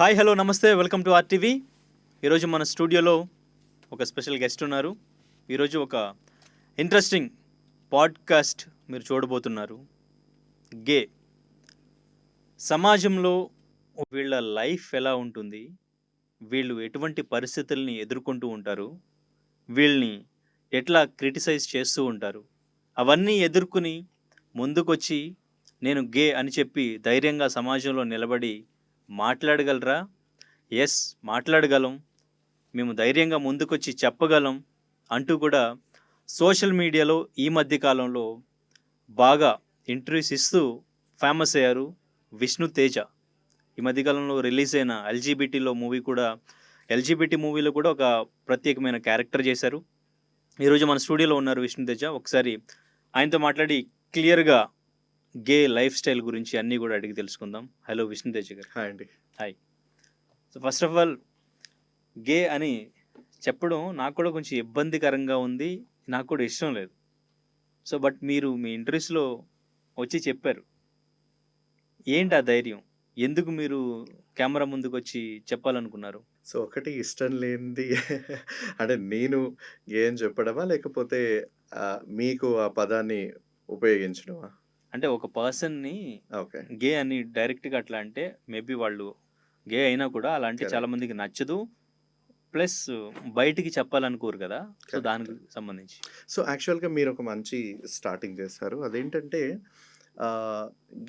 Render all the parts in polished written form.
Hi hello నమస్తే welcome to RTV. ఈరోజు మన స్టూడియోలో ఒక స్పెషల్ గెస్ట్ ఉన్నారు. ఈరోజు ఒక ఇంట్రెస్టింగ్ పాడ్కాస్ట్ మీరు చూడబోతున్నారు. గే సమాజంలో వీళ్ళ లైఫ్ ఎలా ఉంటుంది, వీళ్ళు ఎటువంటి పరిస్థితుల్ని ఎదుర్కొంటూ ఉంటారు, వీళ్ళని ఎట్లా క్రిటిసైజ్ చేస్తూ ఉంటారు, అవన్నీ ఎదుర్కొని ముందుకొచ్చి నేను గే అని చెప్పి ధైర్యంగా సమాజంలో నిలబడి మాట్లాడగలరా? ఎస్, మాట్లాడగలం, మేము ధైర్యంగా ముందుకొచ్చి చెప్పగలం అంటూ కూడా సోషల్ మీడియాలో ఈ మధ్య కాలంలో బాగా ఇంటర్వ్యూస్ ఇస్తూ ఫేమస్ అయ్యారు విష్ణు తేజ. ఈ మధ్యకాలంలో రిలీజ్ అయిన ఎల్జీబీటీ మూవీలో కూడా ఒక ప్రత్యేకమైన క్యారెక్టర్ చేశారు. ఈరోజు మన స్టూడియోలో ఉన్నారు విష్ణు తేజ. ఒకసారి ఆయనతో మాట్లాడి క్లియర్గా గే లైఫ్ స్టైల్ గురించి అన్నీ కూడా అడిగి తెలుసుకుందాం. హలో విష్ణు తేజ గారు. హాయ్ అండి. Hi. So first of all, gay అని చెప్పడం నాకు కూడా కొంచెం ఇబ్బందికరంగా ఉంది, నాకు కూడా ఇష్టం లేదు. సో బట్ మీరు మీ ఇంటర్వ్యూస్లో వచ్చి చెప్పారు. ఏంటి ఆ ధైర్యం? ఎందుకు మీరు కెమెరా ముందుకు వచ్చి చెప్పాలనుకున్నారు? సో, ఒకటి ఇష్టం లేనిది అంటే నేను ఏం చెప్పడమా? లేకపోతే మీకు ఆ పదాన్ని ఉపయోగించడమా? అంటే ఒక పర్సన్ని ఓకే. గే అని డైరెక్ట్గా అట్లా అంటే మేబీ వాళ్ళు గే అయినా కూడా అలా అంటే చాలా కరెక్ట్. మందికి నచ్చదు. ప్లస్ బయటికి చెప్పాలనుకోరు కదా. So correct. దానికి సంబంధించి సో, యాక్చువల్‌గా మీరొక మంచి స్టార్టింగ్ చేశారు. అదేంటంటే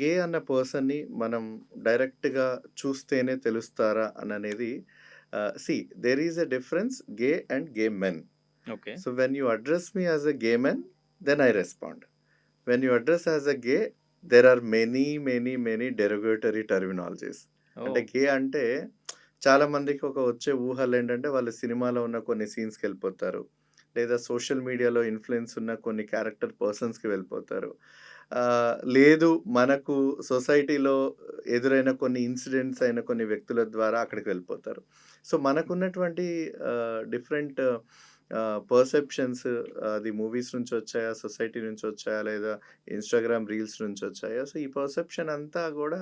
గే అన్న పర్సన్‌ని మనం డైరెక్ట్‌గా చూస్తేనే తెలుస్తారా అననేది there is a difference gay and gay men. Okay. So, when you address me as a gay men, then I respond. When you address as a gay, there are many derogatory terminologies. అంటే గే అంటే చాలా మందికి ఒక వచ్చే ఊహలు ఏంటంటే వాళ్ళు సినిమాలో ఉన్న కొన్ని సీన్స్కి వెళ్ళిపోతారు, లేదా సోషల్ మీడియాలో ఇన్ఫ్లుయెన్స్ ఉన్న కొన్ని క్యారెక్టర్ పర్సన్స్కి వెళ్ళిపోతారు. లేదు, మనకు సొసైటీలో ఎదురైన కొన్ని ఇన్సిడెంట్స్ అయిన కొన్ని వ్యక్తుల ద్వారా అక్కడికి వెళ్ళిపోతారు. సో మనకున్నటువంటి డిఫరెంట్ పర్సెప్షన్స్ అది మూవీస్ నుంచి వచ్చాయా, సొసైటీ నుంచి వచ్చాయా, లేదా ఇన్స్టాగ్రామ్ రీల్స్ నుంచి వచ్చాయా? సో ఈ పర్సెప్షన్ అంతా కూడా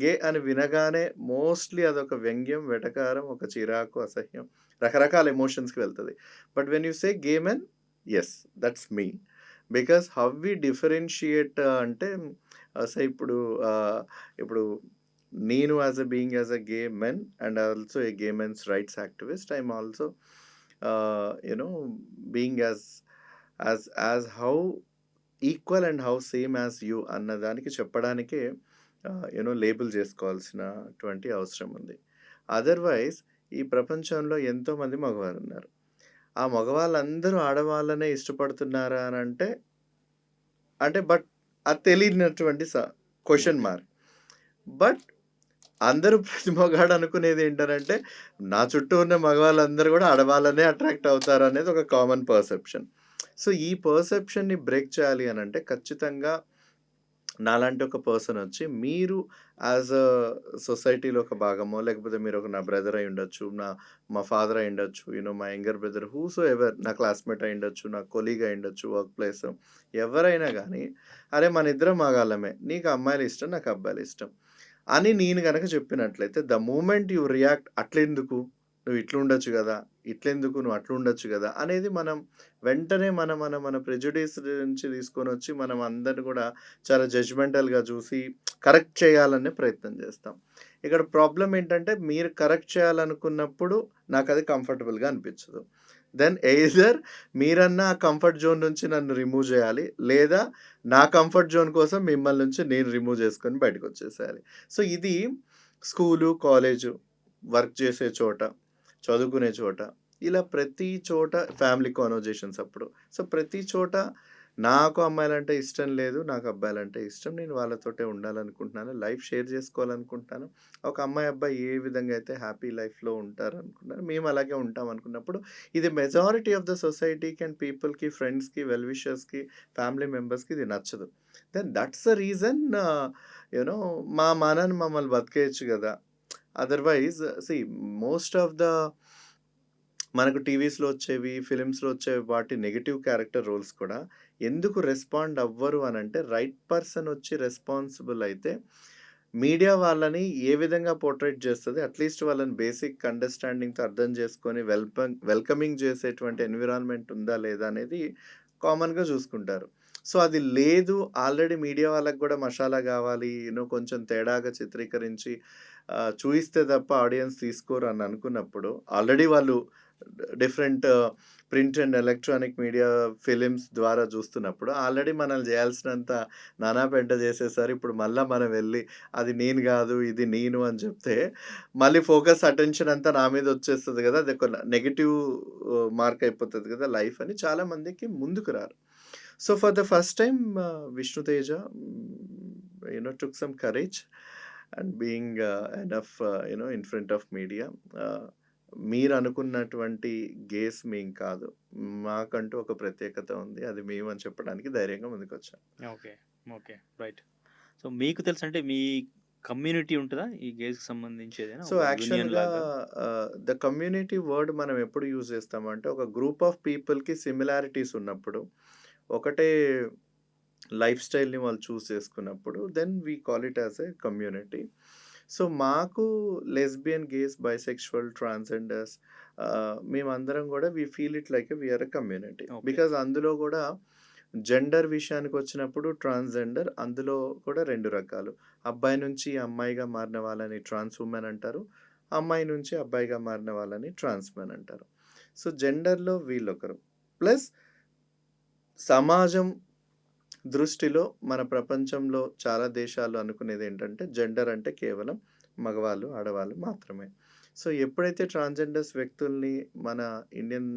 గే అని వినగానే మోస్ట్లీ అదొక వ్యంగ్యం, వెటకారం, ఒక చిరాకు, అసహ్యం, రకరకాల ఎమోషన్స్కి వెళ్తుంది. But when you say gay men, yes, that's me. Because how we differentiate అంటే సో ఇప్పుడు నేను as a being as a gay men and also a gay men's rights activist, I'm also being as how equal and how same as you అన్నదానికి చెప్పడానికే label చేసుకోవాల్సినటువంటి అవసరం ఉంది. Otherwise ఈ ప్రపంచంలో ఎంతోమంది మగవారు ఉన్నారు. ఆ మగవాళ్ళందరూ ఆడవాళ్ళనే ఇష్టపడుతున్నారా అని అంటే బట్ అది తెలియనటువంటి క్వశ్చన్ మార్క్. బట్ అందరూ ప్రతి మగాడు అనుకునేది ఏంటనంటే నా చుట్టూ ఉన్న మగవాళ్ళందరూ కూడా ఆడవాళ్ళనే అట్రాక్ట్ అవుతారు అనేది ఒక కామన్ పర్సెప్షన్. సో ఈ పర్సెప్షన్ని బ్రేక్ చేయాలి అని అంటే ఖచ్చితంగా నాలాంటి ఒక పర్సన్ వచ్చి మీరు యాజ్ అ సొసైటీలో ఒక భాగమో, లేకపోతే మీరు నా బ్రదర్ అయి ఉండొచ్చు, మా ఫాదర్ అయి ఉండొచ్చు, మా యంగర్ బ్రదర్, హూసో ఎవర్, నా క్లాస్మేట్ అయి ఉండొచ్చు, నా కొలీగ్ అయి ఉండొచ్చు, వర్క్ ప్లేస్, ఎవరైనా కానీ అరే మన ఇద్దరం మగాళ్ళమే, నీకు అమ్మాయిలు ఇష్టం, నాకు అబ్బాయిలు ఇష్టం అని నేను గనక చెప్పినట్లయితే ద మూమెంట్ యు రియాక్ట్, అట్లెందుకు నువ్వు ఇట్లుండొచ్చు కదా, ఇట్లెందుకు నువ్వు అట్లుండొచ్చు కదా అనేది మనం వెంటనే మన మన మన ప్రెజుడిస్ నుంచి తీసుకొని వచ్చి మనం అందరిని కూడా చాలా జడ్జ్మెంటల్గా చూసి కరెక్ట్ చేయాలనే ప్రయత్నం చేస్తాం. ఇక్కడ ప్రాబ్లం ఏంటంటే మీరు కరెక్ట్ చేయాలనుకున్నప్పుడు నాకు అది కంఫర్టబుల్గా అనిపించదు. దెన్ ఎయిదర్ మీరన్నా ఆ కంఫర్ట్ జోన్ నుంచి నన్ను రిమూవ్ చేయాలి, లేదా నా కంఫర్ట్ జోన్ కోసం మిమ్మల్ని నుంచి నేను రిమూవ్ చేసుకొని బయటకు వచ్చేసేయాలి. సో ఇది స్కూలు, కాలేజు, వర్క్ చేసే చోట, చదువుకునే చోట, ఇలా ప్రతి చోట ఫ్యామిలీ కాన్వర్జేషన్స్ అప్పుడు. సో ప్రతి చోట నాకు అమ్మాయిలంటే ఇష్టం లేదు, నాకు అబ్బాయిలంటే ఇష్టం, నేను వాళ్ళతోటే ఉండాలనుకుంటున్నాను, లైఫ్ షేర్ చేసుకోవాలనుకుంటున్నాను. ఒక అమ్మాయి అబ్బాయి ఏ విధంగా అయితే హ్యాపీ లైఫ్లో ఉంటారు అనుకుంటున్నారు, మేము అలాగే ఉంటాం అనుకున్నప్పుడు ఇది మెజారిటీ ఆఫ్ ద సొసైటీకి అండ్ పీపుల్కి, ఫ్రెండ్స్కి, వెల్ విషర్స్కి, ఫ్యామిలీ మెంబర్స్కి ఇది నచ్చదు. దెన్ దట్స్ ద రీజన్ మా మానాన్ని మమ్మల్ని బతికేయచ్చు కదా. అదర్వైజ్ మోస్ట్ ఆఫ్ ద మనకు టీవీస్లో వచ్చేవి, ఫిలిమ్స్లో వచ్చేవి, వాటి నెగిటివ్ క్యారెక్టర్ రోల్స్ కూడా ఎందుకు రెస్పాండ్ అవ్వరు అని అంటే రైట్ పర్సన్ వచ్చి రెస్పాన్సిబుల్ అయితే మీడియా వాళ్ళని ఏ విధంగా పోర్ట్రేట్ చేస్తది? అట్‌లీస్ట్ వాళ్ళని బేసిక్ అండర్‌స్టాండింగ్‌తో అర్థం చేసుకొని వెల్కమింగ్ చేసేటువంటి ఎన్విరాన్మెంట్ ఉందా? లేదా? అనేది కామన్‌గా చూసుకుంటారు. సో, అది లేదు. ఆల్రెడీ మీడియా వాళ్ళకి గూడా మషాలా గావాలి. కొంచెం తేడాగా చిత్రీకరించి చూయిస్తే తప్ప ఆడియన్స్ తీసుకోరు అని అనుకున్నప్పుడు, ఆల్రెడీ వాళ్ళు different print and electronic media films ద్వారా చూస్తున్నప్పుడు, ఆల్రెడీ మనల్ని జేయాల్సినంత నానా పెంట చేసేసారు. ఇప్పుడు మళ్ళా మనం వెళ్లి అది నేను గాదు, ఇది నేను అని చెప్తే, మళ్ళీ ఫోకస్, అటెన్షన్ అంతా నా మీద వచ్చేస్తది గదా! అదొక నెగెటివ్ మార్క్ అయిపోతది గదా! లైఫ్ అని చాలా మందికి ముందుకు రారు. So, for the first time Vishnu Teja took some courage and being enough in front of media. మీరనుకున్నటువంటి గేస్ మేం కాదు. మాకంటూ ఒక ప్రత్యేకత ఉంది. అది మేము అని చెప్పడానికి ధైర్యంగా ముందుకొచ్చాం. ఓకే. ఓకే. రైట్. సో, మీకు తెలుసంటే మీ కమ్యూనిటీ ఉంటదా? ఈ గేస్‌కి సంబంధించి ఏదైనా సో, ఒక యూనియన్ యాక్చువల్‌గా లాగా? ద కమ్యూనిటీ వర్డ్ మనం ఎప్పుడు యూజ్ చేస్తామంటే, ఒక గ్రూప్ ఆఫ్ పీపుల్‌కి సిమిలారిటీస్ ఉన్నప్పుడు, ఒకటే లైఫ్ స్టైల్‌ని వాళ్ళు చూజ్ చేసుకున్నప్పుడు, then we call it as a community. So, మాకు లెస్బియన్, గేస్, బైసెక్షువల్, ట్రాన్స్‌జెండర్స్ మేమందరం గూడా we feel it like we are a community. Okay. Because అందులో గూడా జెండర్ విషయానికొచ్చినప్పుడు ట్రాన్స్‌జెండర్ అందులో కూడా 2 రకాలు. అబ్బాయి నుంచి అమ్మాయిగా మారిన వాళ్ళని ట్రాన్స్ వుమెన్ అంటారు. అమ్మాయి నుంచి అబ్బాయిగా మారిన వాళ్ళని ట్రాన్స్ మెన్ అంటారు. సో, జెండర్‌లో వీళ్ళొకరు. ప్లస్ సమాజం దృష్టిలో మన ప్రపంచంలో చాలా దేశాలు అనుకునేదేంటంటే, జెండర్ అంటే కేవలం మగవాళ్ళు, ఆడవాళ్ళు మాత్రమే. సో, ఎప్పుడైతే ట్రాన్స్‌జెండర్స్ వ్యక్తుల్ని మన ఇండియన్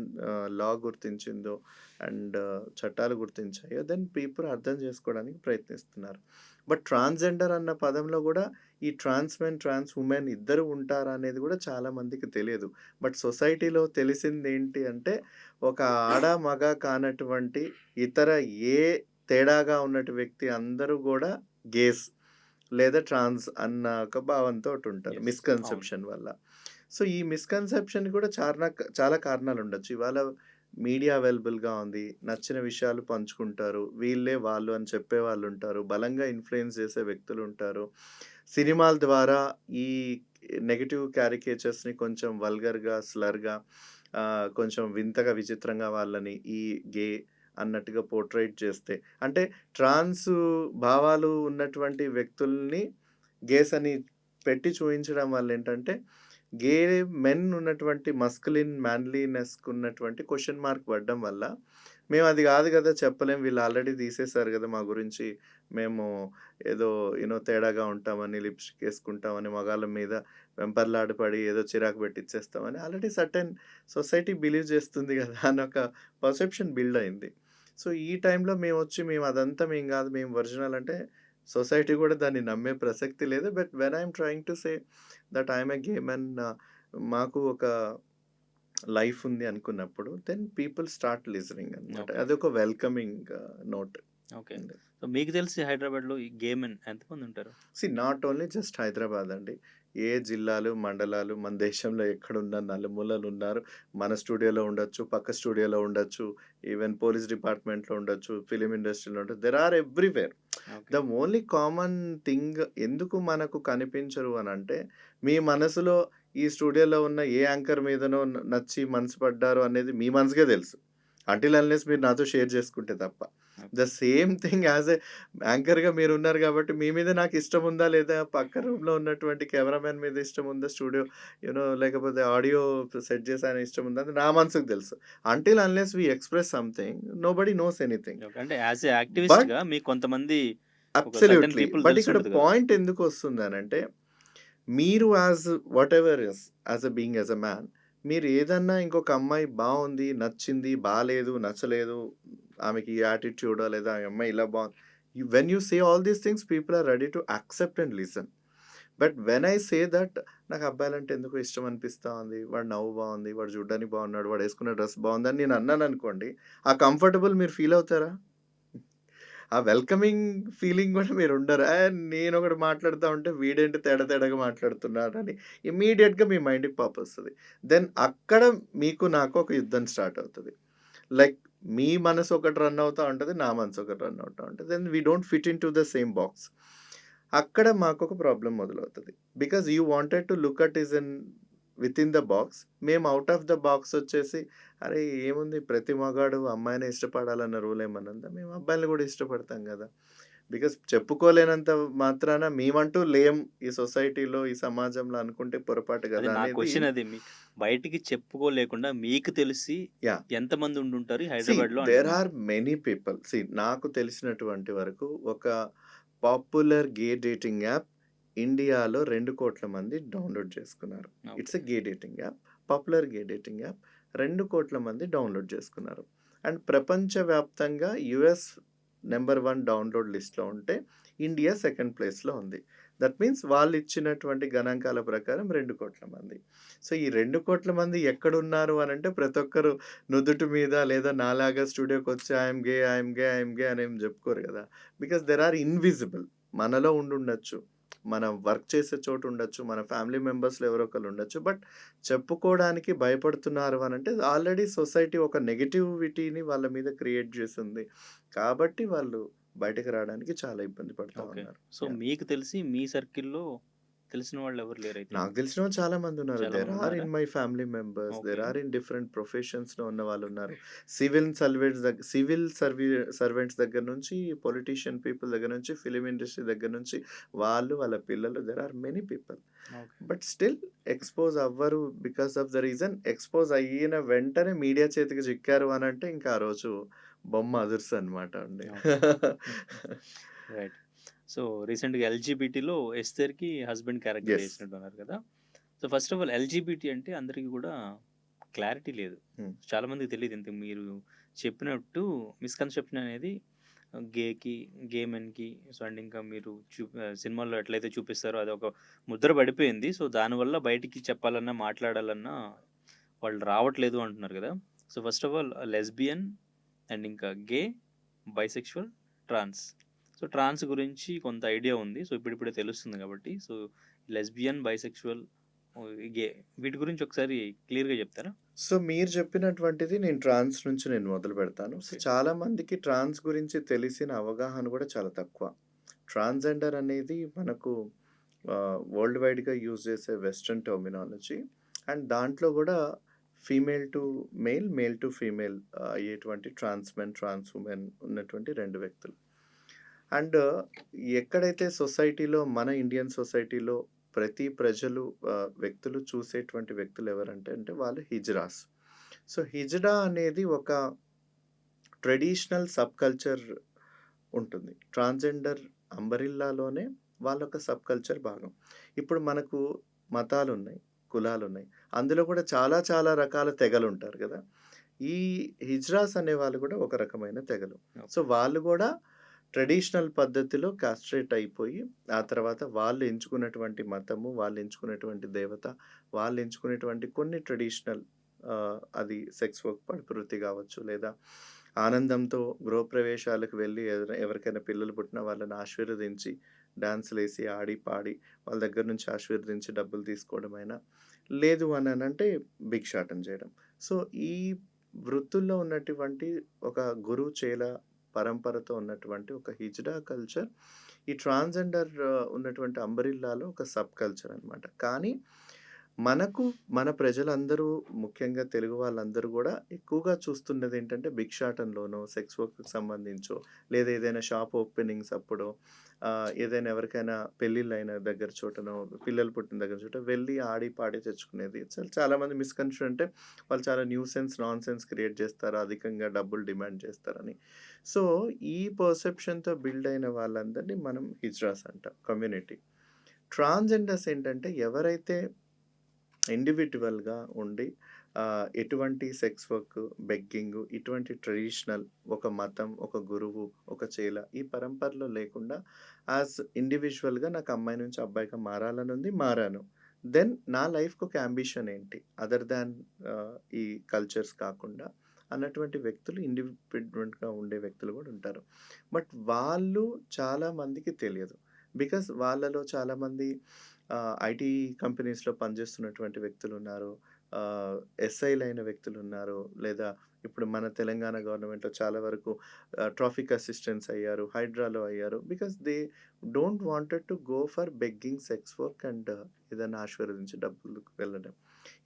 లా గుర్తించిందో అండ్ చట్టాలు గుర్తించాయో, దెన్ పీపుల్ అర్థం చేసుకోవడానికి ప్రయత్నిస్తున్నారు. బట్ ట్రాన్స్‌జెండర్ అన్న పదంలో గూడా ఈ ట్రాన్స్ మెన్, ట్రాన్స్ వుమెన్ ఇద్దరు ఉంటారా అనేది గూడా చాలా మందికి తెలియదు. బట్ సొసైటీలో తెలిసిందేంటి అంటే, ఒక ఆడ, మగ కానటువంటి ఇతర ఏ తేడాగా ఉన్నటి వ్యక్తి అందరూ గూడా గేస్ లేదా ట్రాన్స్ అన్న ఒక భావంతోటుంటారు. యెస్. అవును. మిస్‌కన్సెప్షన్ వల్ల. సో, ఈ మిస్‌కన్సెప్షన్‌కి కూడా చాలా కారణాలుండొచ్చు. ఇవాళ మీడియా అవైలబుల్‌గా ఉంది. నచ్చిన విషయాలు పంచుకుంటారు. వీళ్ళే వాళ్ళు అని చెప్పేవాళ్ళుంటారు. బలంగా ఇన్‌ఫ్లుయెన్స్ చేసే వ్యక్తులుంటారు. సినిమాల ద్వారా ఈ నెగెటివ్ క్యారికేచర్స్‌ని కొంచెం వల్గర్‌గా, స్లర్‌గా కొంచెం వింతగా, విచిత్రంగా వాళ్ళని ఈ గే అన్నట్టుగా పోర్ట్రేట్ చేస్తే, అంటే ట్రాన్స్ భావాలు ఉన్నటువంటి వ్యక్తుల్ని గేస్ అని పెట్టి చూయించడం వల్లేంటంటే, గే మెన్ ఉన్నటువంటి మస్కులిన్ మ్యాన్లీనెస్‌కి ఉన్నటువంటి క్వెషన్ మార్క్ పడడం వల్ల, మేము అది కాదు కదా! చెప్పలేం. వీళ్ళు ఆల్రెడీ తీసేసారు కదా! మా గురించి. మేము ఏదో తేడాగా ఉంటామని, లిప్‌స్టిక్ ఏసుకుంటామని, మగాళ్ళ మీద వెంపర్లాడి ఏదో చిరాకు పెట్టిచ్చేస్తామని ఆల్రెడీ సర్టెన్ సొసైటీ బిలీవ్ చేస్తుంది కదా! అని ఒక పర్సెప్షన్ బిల్డ్ అయింది. సో, ఈ టైంలో మేము గాదు. మేము ఒరిజినల్ అంటే సొసైటీ గూడా దాన్ని నమ్మే ప్రసక్తి లేదు. But when I'm trying to say that I'm a gay men, మాకు ఒక లైఫ్ ఉంది అనుకున్నప్పుడు, దెన్ పీపుల్ స్టార్ట్ లిజనింగ్ అన్నమాట. ఓకే. అదొక వెల్కమింగ్ నోట్ ఓకే. ఉంది. సో, మీకు తెలిసి హైదరాబాద్‌లో ఈ గే మెన్ ఎంతమందుంటారు? నాట్ ఓన్లీ జస్ట్ హైదరాబాద్ అండి. ఏ జిల్లాలు, మండలాలు మన దేశంలో ఎక్కడున్న నలుమూలలున్నారు. మన స్టూడియోలో ఉండొచ్చు, పక్క స్టూడియోలో ఉండొచ్చు, ఈవెన్ పోలీస్ డిపార్ట్మెంట్‌లో ఉండొచ్చు, ఫిల్మ్ ఇండస్ట్రీలో ఉండొచ్చు. There are everywhere. Okay. The only common thing ఎందుకు మనకు కనిపించరు అనంటే, మీ మనసులో ఈ స్టూడియోలో ఉన్న ఏ యాంకర్ మీదనో నచ్చి మనసు పడ్డారు అనేది మీ మనసుకే తెలుసు. అంటిల్ అన్లెస్ మీరు నాతో షేర్ చేసుకుంటే తప్ప. The same thing as a యాంకర్‌గా మీరున్నారు గాబట్టి, మీ మీద నాకిష్టముందా లేదా, పక్క రూమ్‌లో ఉన్నటువంటి కెమెరామాన్ మీద ఇష్టముందా, స్టూడియో లేకపోతే ఆడియో సెట్ చేసే ఆయన ఇష్టముందా అని నా మనసుకు తెలుసు. Until unless we express something nobody knows anything. Okay. అంటే యాస్ ఎ బట్ యాక్టివిస్ట్‌గా మీకు కొంతమంది ఒక సర్టెన్ అబ్సల్యూట్‌లీ. పీపుల్ బట్ ఇక్కడ తెలిసుంటది గదా! పాయింట్ ఎందుకొస్తుందనంటే, మీరు whatever as a being as a man, మీరు ఏదన్నా ఇంకొక అమ్మాయి బావుంది, నచ్చింది, బాలేదు, నచ్చలేదు, ఆమెకి ఈ యాటిట్యూడో లేదా ఆ అమ్మాయి ఇలా when you say all these things people are ready to accept and listen. But when I say that నాకు అబ్బాయిలంటే ఎందుకో ఇష్టం అనిపిస్తా ఉంది. వాడి నవ్వు బావుంది, వాడు చూడ్డానికి బాగున్నాడు, వాడు యేసుకున్న డ్రెస్ బావుందని నేను అన్నాననుకోండి, ఆ కంఫర్టబుల్ మీరు ఫీల్ అవుతారా? ఆ వెల్కమింగ్ ఫీలింగ్ గూడా మీరుండరు. నేనొకటి మాట్లాడుతా ఉంటే వీడేంటి తేడాగా మాట్లాడుతున్నాడని ఇమ్మీడియేట్‌గా మీ మైండ్‌కి పాపొస్తది. దెన్ అక్కడ మీకు నాకు ఒక యుద్ధం స్టార్ట్ అవుతది. లైక్ మీ మనసు ఒకటి రన్ అవుతా ఉంటది. నా మనసు ఒకటి రన్ అవుతా ఉంటది. Then we don't fit into the same box. అక్కడ మాకొక ప్రాబ్లమ్ మొదలవుతది. Because you wanted to look at is in within the box. మేము ఔట్ ఆఫ్ ద బాక్స్ వచ్చేసి, అరే! ఏముంది ప్రతి మగాడు అమ్మాయినే ఇష్టపడాలన్న రూల్ ఏమన్నా ఉందా? మేము అబ్బాయిలని గూడా ఇష్టపడతాం గదా! బికాజ్ చెప్పుకోలేనంత మాత్రాన మేమంటూ లేం ఈ సొసైటీలో, ఈ సమాజంలో అనుకుంటే పొరపాటు అది గదా! నా అనేది. క్వెషన్ అది. బయటికి చెప్పుకోలేకుండా మీకు తెలిసి యాహ్! ఎంతమంది ఉండుంటారు ఈ సీ హైదరాబాద్‌లో దేర్ అంటున్నాను. Are many people. నాకు తెలిసినటువంటి వరకు ఒక పాపులర్ గే డేటింగ్ యాప్ ఇండియాలో 2,00,00,000 మంది డౌన్‌లోడ్ చేసుకున్నారు. Okay. It's a gay dating app. Popular gay dating app 2,00,00,000 మంది డౌన్‌లోడ్ చేసుకున్నారు. అండ్ ప్రపంచవ్యాప్తంగా యూఎస్ నంబర్ 1 డౌన్‌లోడ్ లిస్ట్‌లో ఉంటే, ఇండియా సెకండ్ ప్లేస్‌లో ఉంది. దట్ మీన్స్ వాళ్ళిచ్చినటువంటి గణాంకాల ప్రకారం 2,00,00,000 మంది. సో, ఈ 2,00,00,000 మంది ఎక్కడున్నారు అనంటే ప్రతి ఒక్కరు నుదుటి మీద లేదా నాలాగా స్టూడియోకొచ్చి I'm gay, I'm gay, I'm gay అనేం జెప్పుకోరు గదా! Because there are invisible. మనలో ఉండుండొచ్చు. మనం వర్క్ చేసే చోట ఉండొచ్చు. మన ఫ్యామిలీ మెంబర్స్‌లో ఎవరో ఒకళ్ళు ఉండొచ్చు. బట్ చెప్పుకోవడానికి భయపడుతున్నారు అనంటే ఆల్రెడీ సొసైటీ ఒక నెగటివిటీని వాళ్ళ మీద క్రియేట్ జేసింది. కాబట్టి వాళ్ళు బయటకి రావడానికి చాలా ఇబ్బంది పడతా ఓకే. ఉన్నారు. So, yeah! మీకు తెలిసి మీ సర్కిల్‌లో తెలిసిన వాళ్ళెవరు లేరైతే? నాకు తెలిసిన వాళ్ళు చాలా మందున్నారు. చాలా దేర్ ఆర్ మందున్నారా? In my family members. Okay. There are in different ప్రొఫెషన్స్‌లో ఉన్నవాళ్ళున్నారు. సివిల్ సర్వెంట్స్ దగ్గర నుంచి, పొలిటీషియన్ పీపుల్ దగ్గర నుంచి, ఫిల్మ్ ఇండస్ట్రీ దగ్గర నుంచి, వాళ్ళు, వాళ్ళ పిల్లలు, there are many people. Okay. But still expose అవ్వరు. Because of the reason expose అయిన వెంటనే మీడియా చేతికి చిక్కారు అనంటే ఇంకా ఆ రోజు బొమ్మ అదుర్సనమాట అండి. ఓకే. రైట్. సో, రీసెంట్‌గా ఎల్‌జీబీటీలో ఎస్తేర్‌కి హస్బెండ్ క్యారెక్టర్ యెస్. చేసినట్టున్నారు కదా! So, first of all LGBT అంటే అందరికి గూడా క్లారిటీ లేదు. హ్మ్. చాలా మందికి తెలీదు. ఇంతకు మీరు చెప్పినట్టు మిస్‌కన్సెప్షన్ అనేది గేకి, గే మెన్‌కి సో, అండ్ ఇంకా మీరు సినిమాల్లో ఎట్లయితే చూపిస్తారో అదొక ముద్ర పడిపోయింది. సో, దానివల్ల బయటికి చెప్పాలన్నా, మాట్లాడాలన్నా వాళ్ళు రావట్లేదు అంటున్నారు గదా! So, first of all lesbian and ఇంకా గే, బైసెక్షువల్, ట్రాన్స్. సో, ట్రాన్స్ గురించి కొంత ఐడియా ఉంది. సో, ఇప్పుడిప్పుడే తెలుస్తుంది కాబట్టి. సో, లెస్బియన్, బైసెక్షువల్, గే వీటి గురించి ఒకసారి క్లియర్‌గా చెప్తారా? సో, మీరు చెప్పినటువంటిది నేను ట్రాన్స్ నుంచి నేను మొదలుపెడతాను. So, okay. చాలా మందికి ట్రాన్స్ గురించి తెలిసిన అవగాహన గూడా చాలా తక్కువ. ట్రాన్స్‌జెండర్ అనేది మనకు వరల్డ్ వైడ్‌గా యూజ్ చేసే వెస్టర్న్ టెర్మినాలజీ. అండ్ దాంట్లో గూడా female to male, male to female అయ్యేటువంటి ట్రాన్స్ మెన్, ట్రాన్స్ వుమెన్ ఉన్నటువంటి 2 వ్యక్తులు. అండ్ ఎక్కడైతే సొసైటీలో మన ఇండియన్ సొసైటీలో ప్రతి ప్రజలు వ్యక్తులు చూసేటువంటి వ్యక్తులు ఎవరంటే అంటే వాళ్ళు హిజ్రాస్. సో, హిజ్రా అనేది ఒక ట్రెడిషనల్ సబ్ కల్చర్ ఉంటుంది. ట్రాన్స్‌జెండర్ అంబరిల్లాలోనే వాళ్ళొక సబ్ కల్చర్ భాగం. ఇప్పుడు మనకు మతాలున్నాయి, కులాలున్నాయి. అందులో కూడా చాలా చాలా రకాల తెగలుంటారు గదా! ఈ హిజ్రాస్ అనేవాళ్ళు గూడా ఒక రకమైన తెగలు. So, okay. వాళ్ళు గూడా ట్రెడిషనల్ పద్ధతిలో కాస్ట్రేట్ అయిపోయి, ఆ తర్వాత వాళ్ళు ఎంచుకున్నటువంటి మతము, వాళ్ళు ఎంచుకున్నటువంటి దేవత, వాళ్ళు ఎంచుకునేటువంటి కొన్ని ట్రెడిషనల్ అది సెక్స్ వర్క్ ప్రకృతి గావచ్చు, లేదా ఆనందంతో గృహప్రవేశాలకు వెళ్ళి ఎవరికైనా పిల్లలు పుట్టినా వాళ్ళని ఆశీర్వదించి, డాన్సులేసి, ఆడి, పాడి వాళ్ళ దగ్గర నుంచి ఆశీర్వదించి డబ్బులు తీసుకోవడమైనా, లేదు అనంటే భిక్షాటన చేయడం. సో, ఈ వృత్తుల్లో ఉన్నటువంటి ఒక గురు, చేల పరంపరతో ఉన్నటువంటి ఒక హిజ్డా కల్చర్, ఈ ట్రాన్స్‌జెండర్ ఉన్నటువంటి అంబరిల్లాలో ఒక సబ్ కల్చర్ అనమాట. కానీ మనకు మన ప్రజలందరూ ముఖ్యంగా తెలుగు వాళ్ళందరూ గూడా ఎక్కువగా చూస్తున్నదేంటంటే భిక్షాటనలోనో, సెక్స్ వర్క్‌కి సంబంధించో, లేదా ఏదైనా షాప్ ఓపెనింగ్స్ అప్పుడో, ఏదైనా ఎవరికైనా పెళ్ళిళ్ళైన దగ్గర చోటనో, పిల్లలు పుట్టిన దగ్గర చోట వెళ్ళి ఆడి, పాడి తెచ్చుకునేది. చాలామంది మిస్‌కన్‌సెప్షన్ అంటే వాళ్ళు చాలా న్యూసెన్స్, నాన్‌సెన్స్ క్రియేట్ చేస్తారు. అధికంగా డబ్బులు డిమాండ్ చేస్తారని. సో, ఈ పర్సెప్షన్‌తో బిల్డ్ అయిన వాళ్ళందరినీ మనం హిజ్రాస్ అంటాం కమ్యూనిటీ. ట్రాన్స్‌జెండర్స్ ఏంటంటే ఎవరైతే ఇండివిడ్యువల్‌గా ఉండి ఎటువంటి సెక్స్ వర్క్, బెగ్గింగు ఇటువంటి ట్రెడిషనల్ ఒక మతం, ఒక గురువు, ఒక చేల ఈ పరంపరలో లేకుండా ఇండివిడ్యువల్‌గా నాకు అమ్మాయి నుంచి అబ్బాయిగా మారాలనుంది. మారాను. దెన్ నా లైఫ్‌కి ఒక యాంబిషన్ ఏంటి? అదర్ థాన్ ఈ కల్చర్స్ కాకుండా అన్నటువంటి వ్యక్తులు ఇండిపెండెంట్‌గా ఉండే వ్యక్తులు గూడా ఉంటారు. బట్ వాళ్ళు చాలా మందికి తెలియదు. బికాజ్ వాళ్ళలో చాలామంది ఐటీ కంపెనీస్‌లో పనిచేస్తున్నటువంటి వ్యక్తులున్నారు. ఎస్ఐలైన వ్యక్తులున్నారు. లేదా ఇప్పుడు మన తెలంగాణ గవర్నమెంట్‌లో చాలా వరకు ట్రాఫిక్ అసిస్టెంట్స్ అయ్యారు. హైడ్రాలో అయ్యారు. Because they don't wanted to go for begging, sex work and ఏదైనా ఆశీర్వదించి డబ్బులకు వెళ్ళడం.